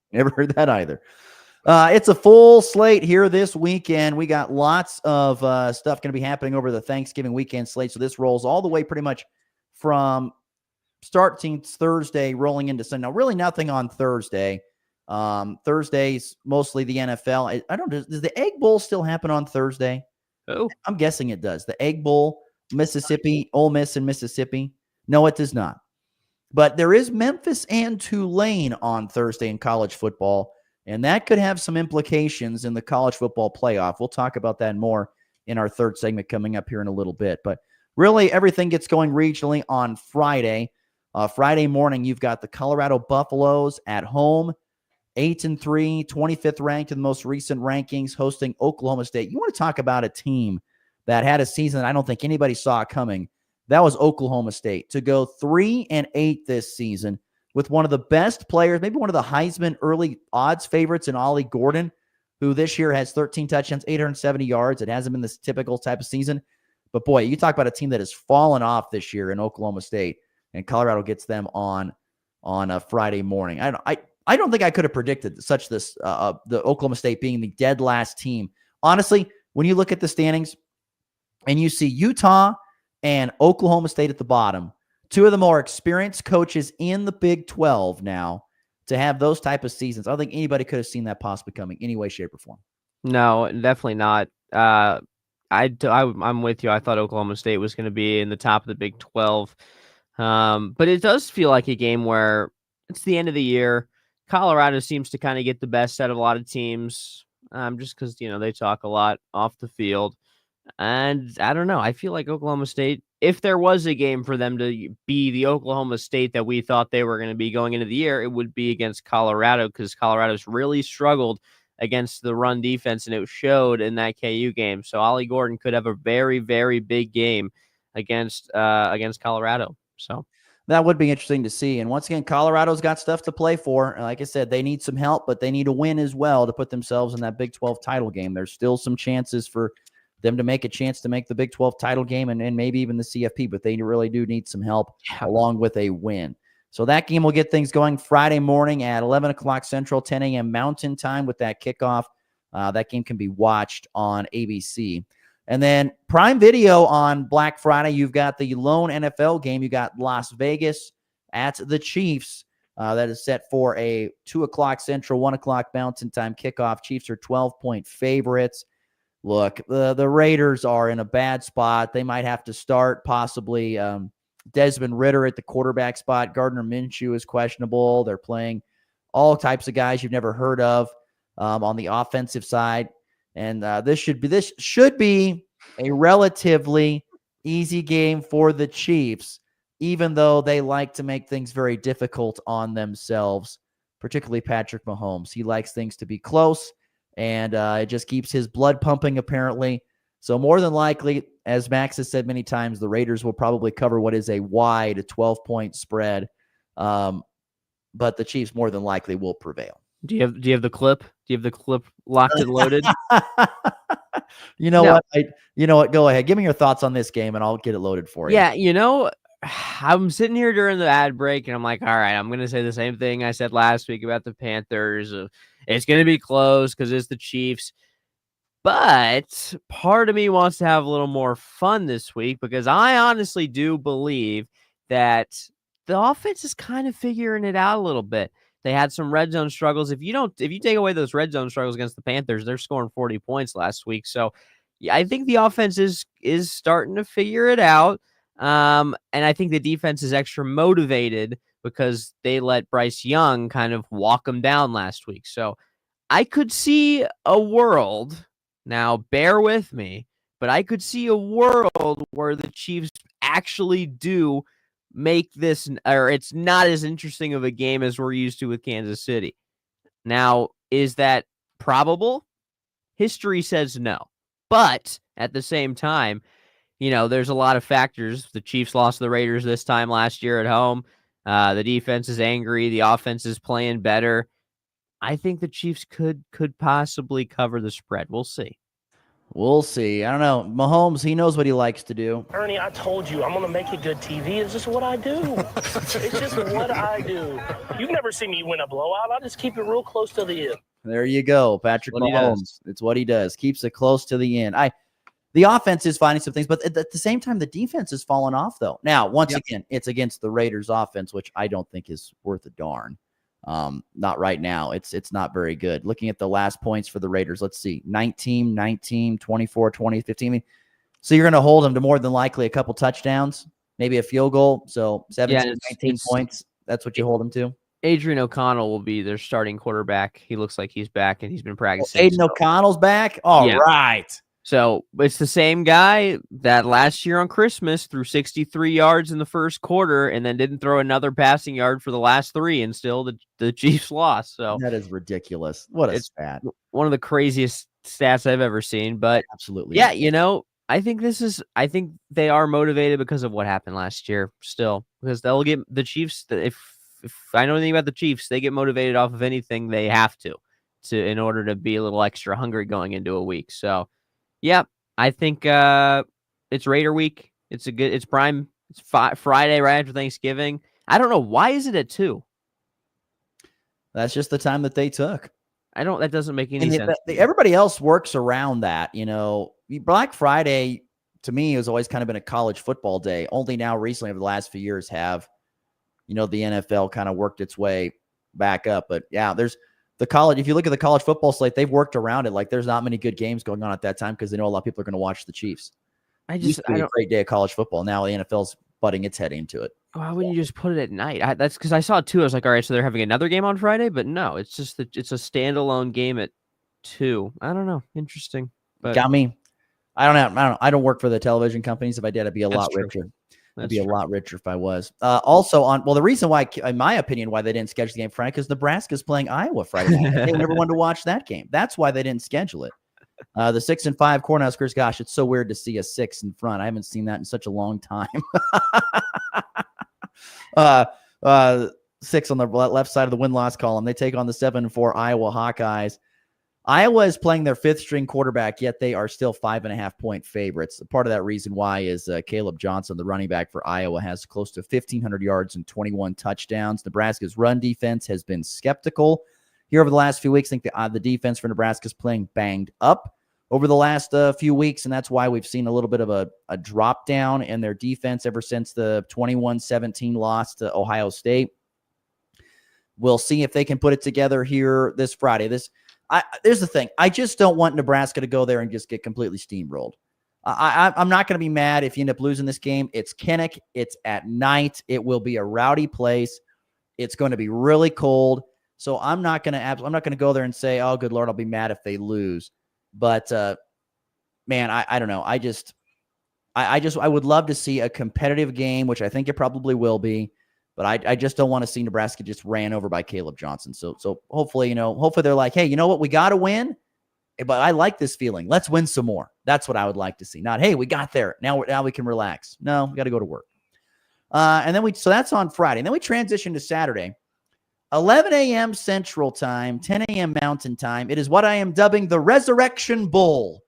It's a full slate here this weekend. We got lots of stuff going to be happening over the Thanksgiving weekend slate. So this rolls all the way pretty much from starting Thursday, rolling into Sunday. Now, really nothing on Thursday. Thursday's mostly the NFL. I don't know. Does the Egg Bowl still happen on Thursday? Oh, I'm guessing it does. The Egg Bowl, Mississippi, Ole Miss and Mississippi. No, it does not. But there is Memphis and Tulane on Thursday in college football, and that could have some implications in the college football playoff. We'll talk about that more in our third segment coming up here in a little bit. But really, everything gets going regionally on Friday. Friday morning, you've got the Colorado Buffaloes at home. 8-3, 25th ranked in the most recent rankings, hosting Oklahoma State. You want to talk about a team that had a season that I don't think anybody saw coming. That was Oklahoma State. To go 3-8 this season with one of the best players, maybe one of the Heisman early odds favorites in Ollie Gordon, who this year has 13 touchdowns, 870 yards. It hasn't been this typical type of season. But boy, you talk about a team that has fallen off this year in Oklahoma State, and Colorado gets them on a Friday morning. I don't think I could have predicted the Oklahoma State being the dead last team. Honestly, when you look at the standings and you see Utah and Oklahoma State at the bottom, two of the more experienced coaches in the Big 12 now, to have those type of seasons, I don't think anybody could have seen that possibly coming any way, shape, or form. No, definitely not. I'm with you. I thought Oklahoma State was going to be in the top of the Big 12. But it does feel like a game where it's the end of the year. Colorado seems to kind of get the best out of a lot of teams, just because, they talk a lot off the field. And I don't know. I feel like Oklahoma State, if there was a game for them to be the Oklahoma State that we thought they were going to be going into the year, it would be against Colorado, because Colorado's really struggled against the run defense, and it showed in that KU game. So Ollie Gordon could have a very, very big game against Colorado. So that would be interesting to see. And once again, Colorado's got stuff to play for. Like I said, they need some help, but they need a win as well to put themselves in that Big 12 title game. There's still some chances for them to make a chance to make the Big 12 title game and maybe even the CFP, but they really do need some help along with a win. So that game will get things going Friday morning at 11 o'clock Central, 10 a.m. Mountain Time with that kickoff. That game can be watched on ABC. And then Prime Video on Black Friday, you've got the lone NFL game. You got Las Vegas at the Chiefs. That is set for a 2 o'clock Central, 1 o'clock Mountain Time kickoff. Chiefs are 12-point favorites. Look, the Raiders are in a bad spot. They might have to start possibly Desmond Ridder at the quarterback spot. Gardner Minshew is questionable. They're playing all types of guys you've never heard of on the offensive side. And this should be a relatively easy game for the Chiefs, even though they like to make things very difficult on themselves, particularly Patrick Mahomes. He likes things to be close, and it just keeps his blood pumping, apparently. So more than likely, as Max has said many times, the Raiders will probably cover what is a wide 12-point spread. But the Chiefs more than likely will prevail. Do you have the clip? Do you have the clip locked and loaded? You know what? You know what? Go ahead. Give me your thoughts on this game, and I'll get it loaded for you. Yeah, I'm sitting here during the ad break, and I'm like, all right, I'm going to say the same thing I said last week about the Panthers. It's going to be close because it's the Chiefs. But part of me wants to have a little more fun this week because I honestly do believe that the offense is kind of figuring it out a little bit. They had some red zone struggles. If you take away those red zone struggles against the Panthers, they're scoring 40 points last week. So yeah, I think the offense is starting to figure it out. And I think the defense is extra motivated because they let Bryce Young kind of walk them down last week. So I could see a world, now bear with me, but I could see a world where the Chiefs actually do make this, or it's not as interesting of a game as we're used to with Kansas City. Now, is that probable? History says no. But at the same time, there's a lot of factors. The Chiefs lost to the Raiders this time last year at home. The defense is angry. The offense is playing better. I think the Chiefs could possibly cover the spread. We'll see. We'll see. I don't know. Mahomes, he knows what he likes to do. Ernie, I told you, I'm going to make it good TV. It's just what I do. It's just what I do. You've never seen me win a blowout. I just keep it real close to the end. There you go, Patrick Mahomes. It's what he does. Keeps it close to the end. The offense is finding some things, but at the same time, the defense is falling off, though. Now, once again, it's against the Raiders offense, which I don't think is worth a darn. Not right now. It's not very good. Looking at the last points for the Raiders, let's see, 19, 24, 20, 15. I mean, so you're going to hold them to more than likely a couple touchdowns, maybe a field goal. So 17, 19 points. That's what you hold them to. Adrian O'Connell will be their starting quarterback. He looks like he's back, and he's been practicing. Aiden O'Connell's back? All right. So it's the same guy that last year on Christmas threw 63 yards in the first quarter and then didn't throw another passing yard for the last 3, and still the Chiefs lost. So that is ridiculous. What a stat. One of the craziest stats I've ever seen. But absolutely. Yeah, I think they are motivated because of what happened last year still, because they'll get the Chiefs. If I know anything about the Chiefs, they get motivated off of anything they have to in order to be a little extra hungry going into a week. So yeah, I think it's Raider week. It's prime. It's Friday right after Thanksgiving. I don't know. Why is it at 2? That's just the time that they took. That doesn't make any sense. Everybody else works around that. Black Friday to me has always kind of been a college football day. Only now recently over the last few years have, the NFL kind of worked its way back up. But yeah, there's the college. If you look at the college football slate, they've worked around it. Like there's not many good games going on at that time because they know a lot of people are going to watch the Chiefs. I don't. A great day of college football. Now the NFL's butting its head into it. Why wouldn't you just put it at night? That's because I saw 2. I was like, all right, so they're having another game on Friday, but no, it's just it's a standalone game at 2. I don't know. Interesting. But got me. I don't know. I don't work for the television companies. If I did, I'd be a lot richer. I'd be a lot richer if I was. Also the reason why, in my opinion, why they didn't schedule the game Friday, because Nebraska's playing Iowa Friday night. They never wanted to watch that game. That's why they didn't schedule it. The 6-5 Cornhuskers. Gosh, it's so weird to see a 6 in front. I haven't seen that in such a long time. 6 on the left side of the win-loss column. They take on the 7-4 Iowa Hawkeyes. Iowa is playing their 5th-string quarterback, yet they are still 5.5-point favorites. Part of that reason why is Caleb Johnson, the running back for Iowa, has close to 1,500 yards and 21 touchdowns. Nebraska's run defense has been skeptical here over the last few weeks. I think the defense for Nebraska is playing banged up over the last few weeks, and that's why we've seen a little bit of a drop down in their defense ever since the 21-17 loss to Ohio State. We'll see if they can put it together here this Friday. There's the thing. I just don't want Nebraska to go there and just get completely steamrolled. I'm not going to be mad if you end up losing this game. It's Kinnick. It's at night. It will be a rowdy place. It's going to be really cold. So I'm not going to go there and say, oh, good Lord, I'll be mad if they lose. But man, I don't know. I would love to see a competitive game, which I think it probably will be. But I just don't want to see Nebraska just ran over by Caleb Johnson. So hopefully, hopefully they're like, hey, you know what? We got to win. But I like this feeling. Let's win some more. That's what I would like to see. Not, hey, we got there. Now we can relax. No, we got to go to work. And then so that's on Friday. And then we transition to Saturday, 11 a.m. Central Time, 10 a.m. Mountain Time. It is what I am dubbing the Resurrection Bowl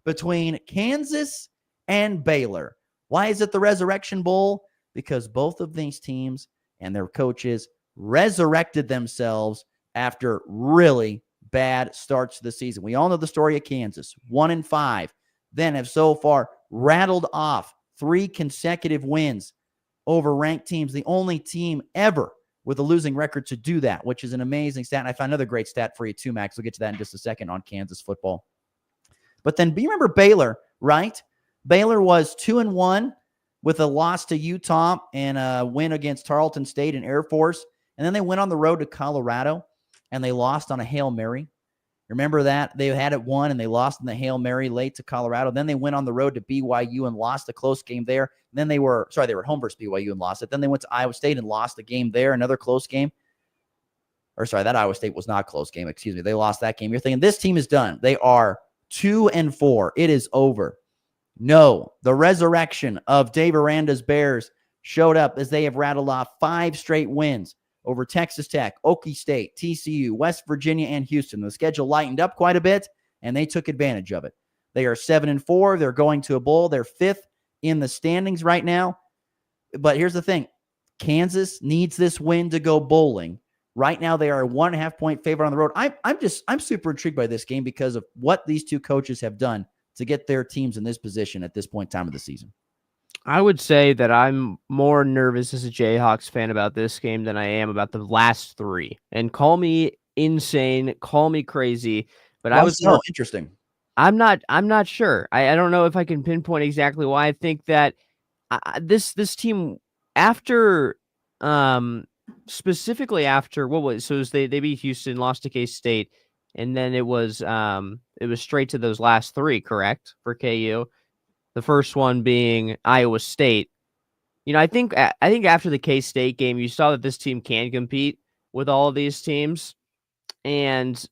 between Kansas and Baylor. Why is it the Resurrection Bowl? Because both of these teams and their coaches resurrected themselves after really bad starts to the season. We all know the story of Kansas, 1-5, then have so far rattled off 3 consecutive wins over ranked teams, the only team ever with a losing record to do that, which is an amazing stat. And I found another great stat for you too, Max. We'll get to that in just a second on Kansas football. But then you remember Baylor, right? Baylor was 2-1 with a loss to Utah and a win against Tarleton State and Air Force. And then they went on the road to Colorado and they lost on a Hail Mary. Remember that? They had it won and they lost in the Hail Mary late to Colorado. Then they went on the road to BYU and lost a close game there. Then they were at home versus BYU and lost it. Then they went to Iowa State and lost a game there, another close game. That Iowa State was not a close game. Excuse me. They lost that game. You're thinking this team is done. They are 2-4. It is over. No, the resurrection of Dave Aranda's Bears showed up as they have rattled off 5 straight wins over Texas Tech, Okie State, TCU, West Virginia, and Houston. The schedule lightened up quite a bit, and they took advantage of it. They are 7-4. They're going to a bowl. They're 5th in the standings right now. But here's the thing. Kansas needs this win to go bowling. Right now, they are a 1.5-point favorite on the road. I'm super intrigued by this game because of what these two coaches have done to get their teams in this position at this point in time of the season. I would say that I'm more nervous as a Jayhawks fan about this game than I am about the last 3. And call me insane, call me crazy, but I was so interesting. I'm not sure. I don't know if I can pinpoint exactly why. I think that this team after specifically after they beat Houston, lost to K-State, and then it was straight to those last 3, correct, for KU. The first one being Iowa State. I think after the K-State game, you saw that this team can compete with all of these teams, and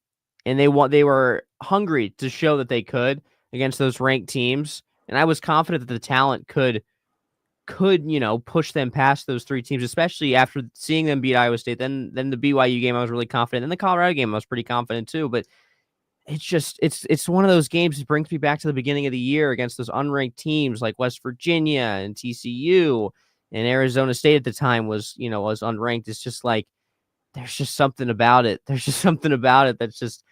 they were hungry to show that they could against those ranked teams. And I was confident that the talent could push them past those 3 teams, especially after seeing them beat Iowa State. Then the BYU game, I was really confident. Then the Colorado game, I was pretty confident too. But it's one of those games that brings me back to the beginning of the year against those unranked teams like West Virginia and TCU and Arizona State at the time was unranked. It's just like, there's just something about it. There's just something about it that just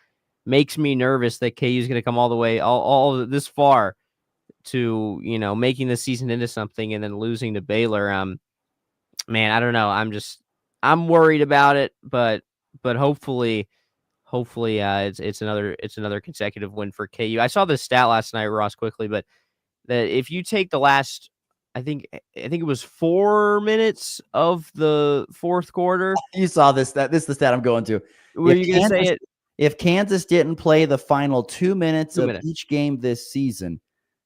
makes me nervous that KU is going to come all the way, all this far to, making the season into something and then losing to Baylor. Man, I don't know. I'm worried about it, but hopefully it's another consecutive win for KU. I saw this stat last night, Ross, quickly, but that if you take the last, I think it was 4 minutes of the fourth quarter. You saw this. This is the stat I'm going to. Were you going to say it? If Kansas didn't play the final 2 minutes of each game this season,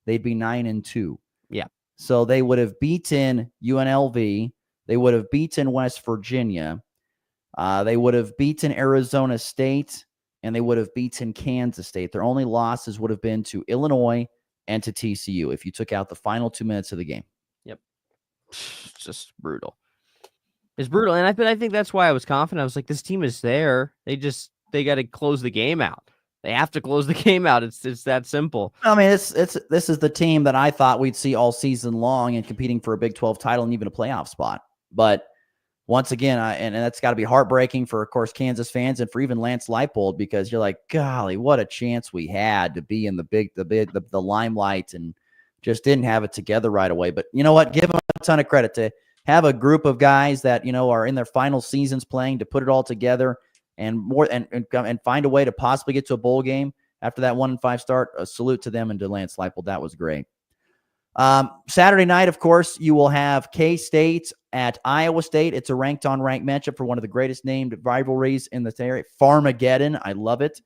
they'd be 9-2. Yeah. So they would have beaten UNLV. They would have beaten West Virginia. They would have beaten Arizona State, and they would have beaten Kansas State. Their only losses would have been to Illinois and to TCU if you took out the final 2 minutes of the game. Yep. It's just brutal. It's brutal. And I think that's why I was confident. I was like, this team is there. They got to close the game out. They have to close the game out. It's that simple. I mean, this is the team that I thought we'd see all season long and competing for a Big 12 title and even a playoff spot. But once again, and that's got to be heartbreaking for, of course, Kansas fans and for even Lance Leipold, because you're like, golly, what a chance we had to be in the limelight and just didn't have it together right away. But you know what? Give them a ton of credit to have a group of guys that, are in their final seasons playing to put it all together and find a way to possibly get to a bowl game after that 1-5 start. A salute to them and to Lance Leipold. That was great. Saturday night, of course, you will have K-State at Iowa State. It's a ranked-on-ranked matchup for one of the greatest named rivalries in the area. Farmageddon. I love it.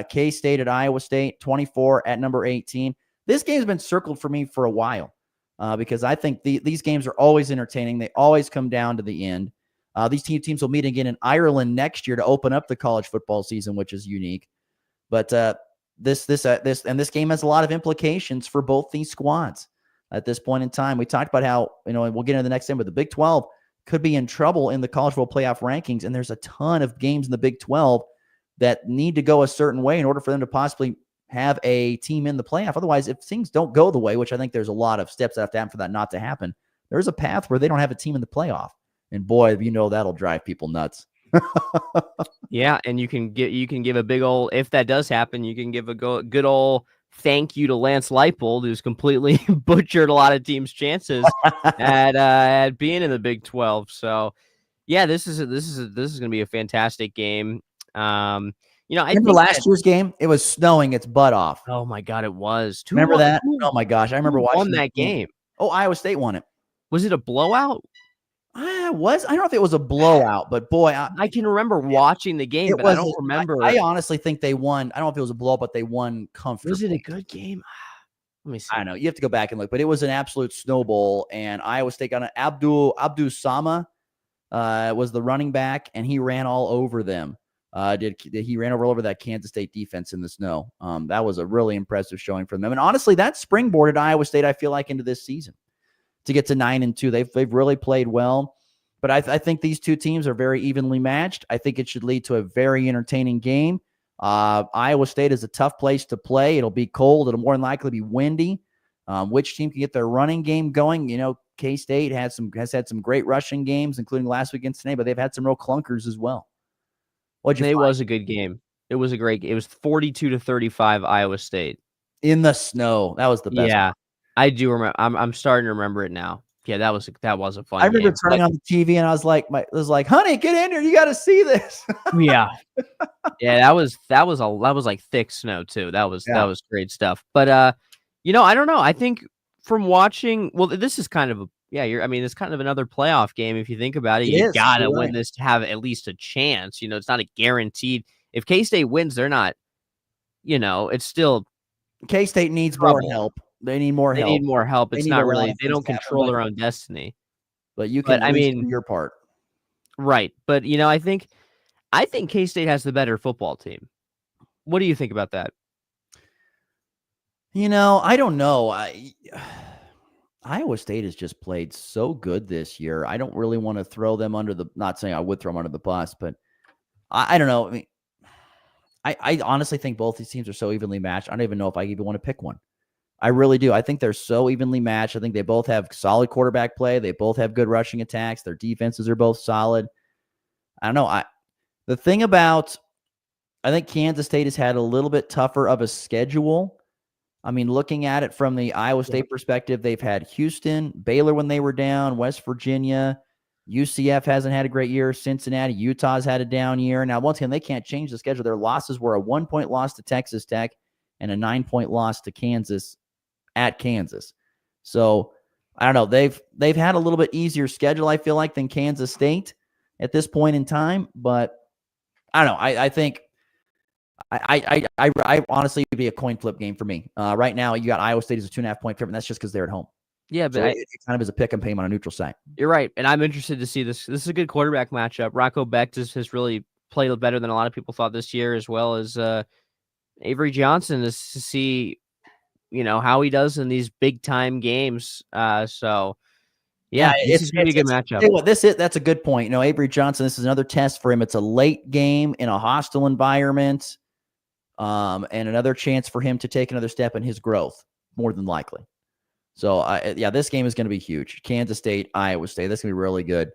K-State at Iowa State, 24 at number 18. This game's been circled for me for a while because I think these games are always entertaining. They always come down to the end. These teams will meet again in Ireland next year to open up the college football season, which is unique. But this game has a lot of implications for both these squads at this point in time. We talked about how, and we'll get into the next thing, but the Big 12 could be in trouble in the college football playoff rankings. And there's a ton of games in the Big 12 that need to go a certain way in order for them to possibly have a team in the playoff. Otherwise, if things don't go the way, which I think there's a lot of steps that have to happen for that not to happen, there's a path where they don't have a team in the playoff. And boy, that'll drive people nuts. Yeah, and you can give a big old, if that does happen, you can give a good old thank you to Lance Leipold, who's completely butchered a lot of teams' chances at being in the Big 12. So, yeah, this is going to be a fantastic game. I remember last year's game? It was snowing its butt off. Oh my God, it was. Remember that? Oh my gosh, I remember watching that game. Oh, Iowa State won it. Was it a blowout? I don't know if it was a blowout, but boy, I can remember watching the game, but I don't remember. I honestly think they won. I don't know if it was a blowout, but they won comfortably. Was it a good game? Let me see. I don't know. You have to go back and look, but it was an absolute snowball. And Iowa State got an Abdul Sama was the running back, and he ran all over them. He ran all over that Kansas State defense in the snow. That was a really impressive showing from them. And honestly, that springboarded Iowa State, I feel like, into this season to get to 9-2. They've really played well. But I think these two teams are very evenly matched. I think it should lead to a very entertaining game. Iowa State is a tough place to play. It'll be cold. It'll more than likely be windy. Which team can get their running game going? K-State has had some great rushing games, including last week against Cincinnati, but they've had some real clunkers as well. It was a good game. It was a great game. It was 42-35 Iowa State. In the snow. That was the best. Yeah, I do remember. I'm starting to remember it now. Yeah, that was a fun I remember game. turning on the TV and I was like, honey, get in here. You got to see this. Yeah. That was like thick snow too. That was great stuff. But I don't know. I think from watching, this is kind of it's kind of another playoff game if you think about it. You gotta win this to have at least a chance. It's not a guaranteed. If K-State wins, they're not. It's still K-State needs more help. They need more help. They need more help. It's not really. They don't control their own destiny. But you can. Do your part. Right, but I think K-State has the better football team. What do you think about that? I don't know. Iowa State has just played so good this year. I don't really want to throw them under the. Not saying I would throw them under the bus, but I don't know. I honestly think both these teams are so evenly matched. I don't even know if I even want to pick one. I really do. I think they're so evenly matched. I think they both have solid quarterback play. They both have good rushing attacks. Their defenses are both solid. I don't know. The thing about, I think Kansas State has had a little bit tougher of a schedule. I mean, looking at it from the Iowa State perspective, they've had Houston, Baylor when they were down, West Virginia, UCF hasn't had a great year, Cincinnati, Utah's had a down year. Now, once again, they can't change the schedule. Their losses were a 1-point loss to Texas Tech and a 9-point loss to Kansas at Kansas. So I don't know. They've had a little bit easier schedule, I feel like, than Kansas State at this point in time. But I don't know. I think I honestly would be a coin flip game for me. Right now, you got Iowa State as a 2.5-point favorite. And that's just because they're at home. Yeah, but so it kind of is a pick and pay on a neutral site. You're right, and I'm interested to see this. This is a good quarterback matchup. Rocco Becht has really played better than a lot of people thought this year, as well as Avery Johnson, is to see how he does in these big time games. So yeah, it's going to be a good matchup. That's a good point. Avery Johnson, this is another test for him. It's a late game in a hostile environment, and another chance for him to take another step in his growth, more than likely. So this game is going to be huge. Kansas State, Iowa State. That's going to be really good.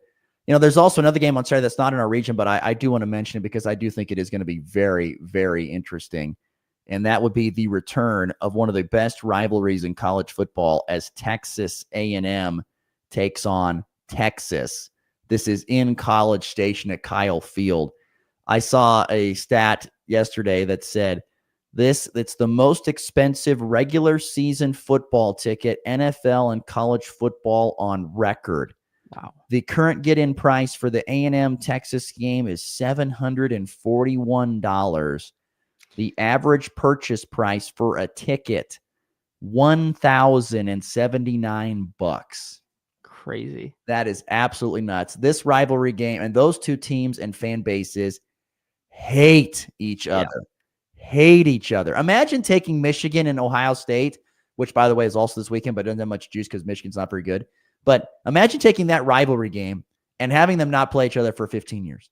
There's also another game on Saturday that's not in our region, but I do want to mention it because I do think it is going to be very, very interesting. And that would be the return of one of the best rivalries in college football as Texas A&M takes on Texas. This is in College Station at Kyle Field. I saw a stat yesterday that said it's the most expensive regular season football ticket, NFL and college football on record. Wow. The current get-in price for the A&M Texas game is $741. The average purchase price for a ticket, $1,079. Crazy. That is absolutely nuts. This rivalry game, and those two teams and fan bases hate each other. hate each other. Imagine taking Michigan and Ohio State, which, by the way, is also this weekend, but doesn't have much juice because Michigan's not very good. But imagine taking that rivalry game and having them not play each other for 15 years.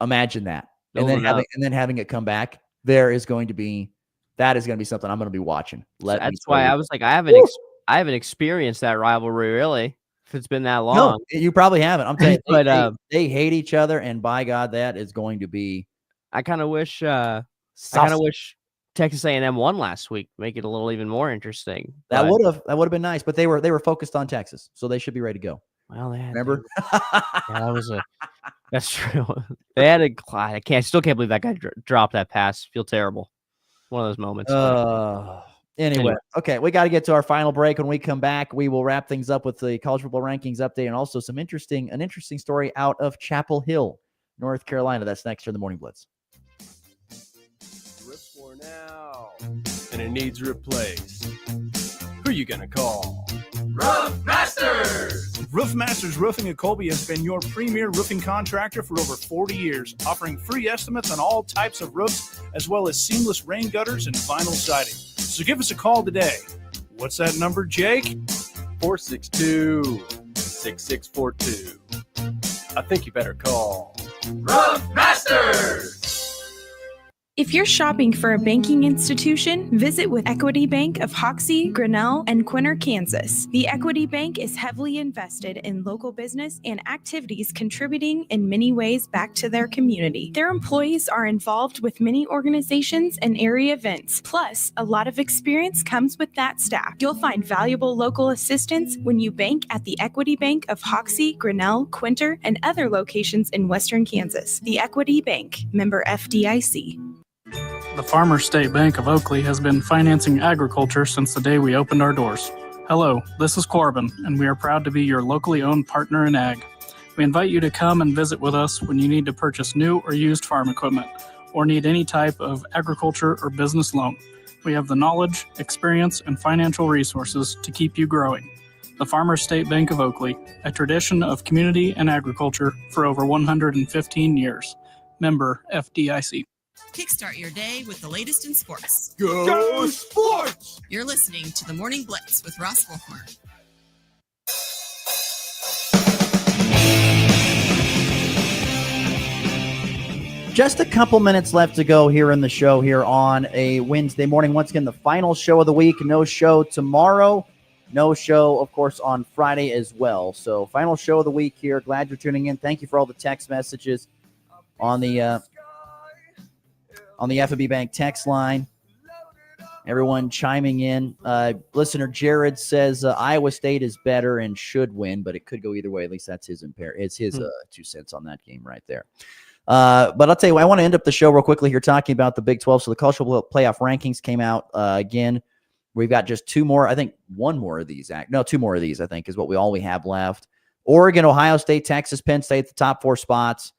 Imagine that. And then having it come back. That is going to be something I'm going to be watching. That's why I was like, I haven't experienced that rivalry really. If it's been that long. No, you probably haven't. I'm telling you, but they hate each other, and by God, that is going to be. I kind of wish. I wish Texas A&M won last week, make it a little even more interesting. That would have been nice, but they were focused on Texas, so they should be ready to go. Well, remember? That's true. They had I still can't believe that guy dropped that pass. Feel terrible. One of those moments. Anyway, okay, we got to get to our final break. When we come back, we will wrap things up with the college football rankings update and also an interesting story out of Chapel Hill, North Carolina. That's next here in the Morning Blitz. Rip for now, and it needs replaced. Who you gonna call? Roof Masters! Roof Masters Roofing at Colby has been your premier roofing contractor for over 40 years, offering free estimates on all types of roofs, as well as seamless rain gutters and vinyl siding. So give us a call today. What's that number, Jake? 462-6642. I think you better call Roof Masters! If you're shopping for a banking institution, visit with Equity Bank of Hoxie, Grinnell, and Quinter, Kansas. The Equity Bank is heavily invested in local business and activities contributing in many ways back to their community. Their employees are involved with many organizations and area events. Plus, a lot of experience comes with that staff. You'll find valuable local assistance when you bank at the Equity Bank of Hoxie, Grinnell, Quinter, and other locations in Western Kansas. The Equity Bank, member FDIC. The Farmers State Bank of Oakley has been financing agriculture since the day we opened our doors. Hello, this is Corbin, and we are proud to be your locally owned partner in ag. We invite you to come and visit with us when you need to purchase new or used farm equipment, or need any type of agriculture or business loan. We have the knowledge, experience, and financial resources to keep you growing. The Farmers State Bank of Oakley, a tradition of community and agriculture for over 115 years. Member FDIC. Kickstart your day with the latest in sports. Go Sports! You're listening to the Morning Blitz with Ross Volkmer. Just a couple minutes left to go here in the show here on a Wednesday morning. Once again, the final show of the week. No show tomorrow. No show, of course, on Friday as well. So final show of the week here. Glad you're tuning in. Thank you for all the text messages on the F&B Bank text line. Everyone chiming in. Listener Jared says Iowa State is better and should win, but it could go either way. At least that's his 2 cents on that game right there. But I'll tell you what, I want to end up the show real quickly here talking about the Big 12. So the college football playoff rankings came out again. We've got just two more. I think two more of these, I think, is what we have left. Oregon, Ohio State, Texas, Penn State, the top 4 spots.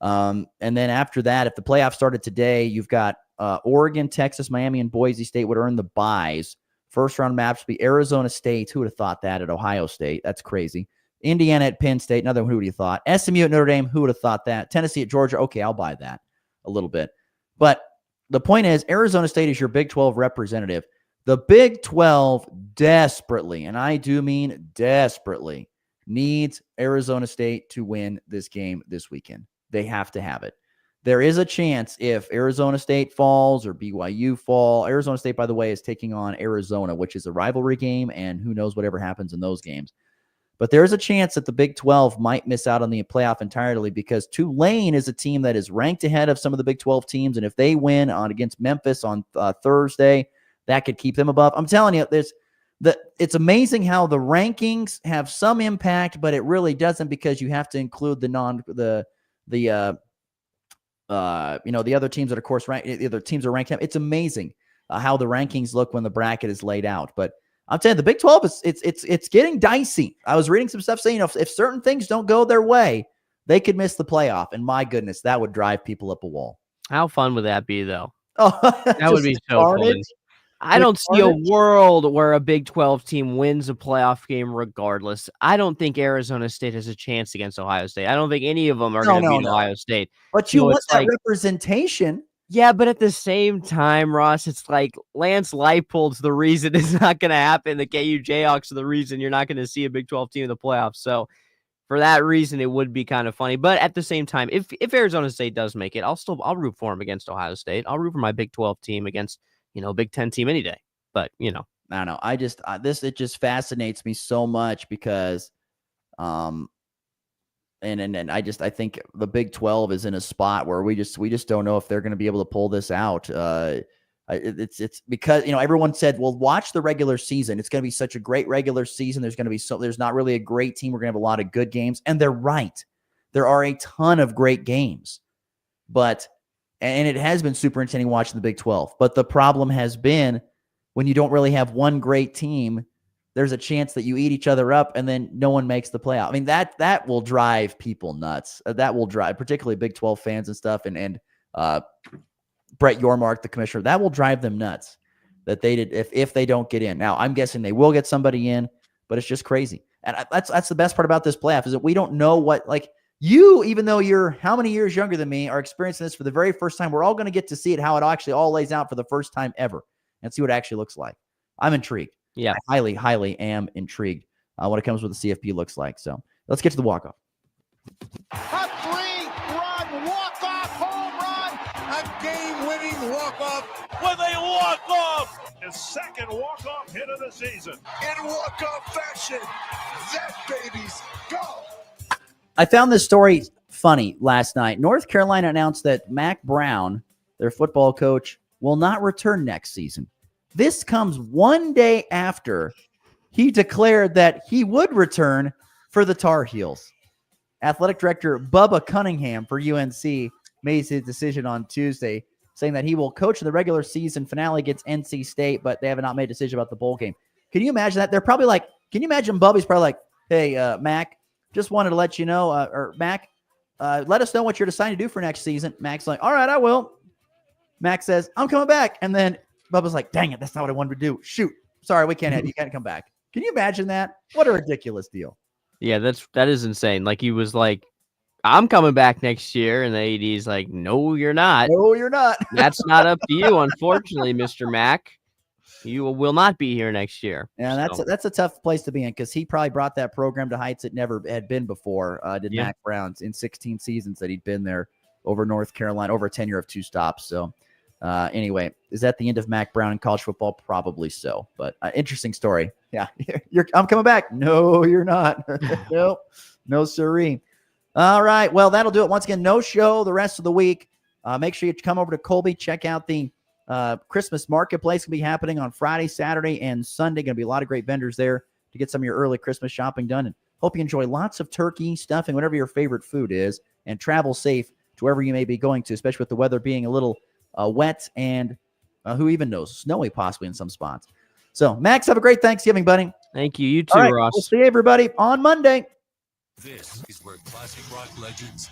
And then after that, if the playoffs started today, you've got Oregon, Texas, Miami, and Boise State would earn the byes. First round maps would be Arizona State. Who would have thought that at Ohio State? That's crazy. Indiana at Penn State. Another one. Who would you thought? SMU at Notre Dame. Who would have thought that? Tennessee at Georgia. Okay, I'll buy that a little bit. But the point is, Arizona State is your Big 12 representative. The Big 12 desperately, and I do mean desperately, needs Arizona State to win this game this weekend. They have to have it. There is a chance if Arizona State falls or BYU fall. Arizona State, by the way, is taking on Arizona, which is a rivalry game, and who knows whatever happens in those games. But there is a chance that the Big 12 might miss out on the playoff entirely because Tulane is a team that is ranked ahead of some of the Big 12 teams, and if they win against Memphis on Thursday, that could keep them above. I'm telling you, it's amazing how the rankings have some impact, but it really doesn't because you have to include the other teams that, of course, the other teams are ranked. It's amazing how the rankings look when the bracket is laid out. But I'm telling you, the Big 12 it's getting dicey. I was reading some stuff saying if certain things don't go their way, they could miss the playoff. And my goodness, that would drive people up a wall. How fun would that be, though? Oh, that would be so fun. I don't see a world where a Big 12 team wins a playoff game regardless. I don't think Arizona State has a chance against Ohio State. I don't think any of them are going to beat Ohio State. But you want that representation. Yeah, but at the same time, Ross, it's like Lance Leipold's the reason it's not going to happen. The KU Jayhawks are the reason you're not going to see a Big 12 team in the playoffs. So for that reason, it would be kind of funny. But at the same time, if Arizona State does make it, I'll root for them against Ohio State. I'll root for my Big 12 team against, Big 10 team any day. But, I don't know. It just fascinates me so much because, and I think the Big 12 is in a spot where we just don't know if they're going to be able to pull this out. It's because, everyone said, well, watch the regular season. It's going to be such a great regular season. There's not really a great team. We're going to have a lot of good games. And they're right. There are a ton of great games, and it has been super entertaining watching the Big 12. But the problem has been when you don't really have one great team, there's a chance that you eat each other up and then no one makes the playoff. I mean, that will drive people nuts. That will drive particularly Big 12 fans and stuff. And Brett Yormark, the commissioner, that will drive them nuts that they did if they don't get in. Now, I'm guessing they will get somebody in, but it's just crazy. And that's the best part about this playoff is that we don't know what, like, you, even though you're how many years younger than me, are experiencing this for the very first time. We're all going to get to see it, how it actually all lays out for the first time ever and see what it actually looks like. I'm intrigued. Yeah. I highly, highly am intrigued when it comes to what the CFP looks like. So let's get to the walk-off. A 3-run walk-off home run. A game-winning walk-off with a walk-off. His second walk-off hit of the season. In walk-off fashion. That baby's go. I found this story funny last night. North Carolina announced that Mack Brown, their football coach, will not return next season. This comes one day after he declared that he would return for the Tar Heels. Athletic director Bubba Cunningham for UNC made his decision on Tuesday, saying that he will coach in the regular season finale against NC State, but they have not made a decision about the bowl game. Can you imagine that? They're probably like, can you imagine Bubba's probably like, hey, Mac, just wanted to let you know, or Mac, let us know what you're deciding to do for next season. Mac's like, all right, I will. Mac says, I'm coming back. And then Bubba's like, dang it, that's not what I wanted to do. Shoot. Sorry, we can't have you. Can't come back. Can you imagine that? What a ridiculous deal. Yeah, that is insane. Like, he was like, I'm coming back next year. And the AD's like, no, you're not. No, you're not. That's not up to you, unfortunately, Mr. Mack. You will not be here next year. Yeah, that's a tough place to be in because he probably brought that program to heights it never had been before. Mack Brown's in 16 seasons that he'd been there over North Carolina, over a tenure of 2 stops. So anyway, is that the end of Mack Brown in college football? Probably so, but interesting story. Yeah, I'm coming back. No, you're not. No, sirree. All right, well, that'll do it. Once again, no show the rest of the week. Make sure you come over to Colby, check out the Christmas marketplace. Will be happening on Friday, Saturday, and Sunday. Going to be a lot of great vendors there to get some of your early Christmas shopping done. And hope you enjoy lots of turkey, stuffing, whatever your favorite food is, and travel safe to wherever you may be going to, especially with the weather being a little wet and who even knows, snowy possibly in some spots. So, Max, have a great Thanksgiving, buddy. Thank you. You too, All right, Ross. we'll see everybody on Monday. This is where classic rock legends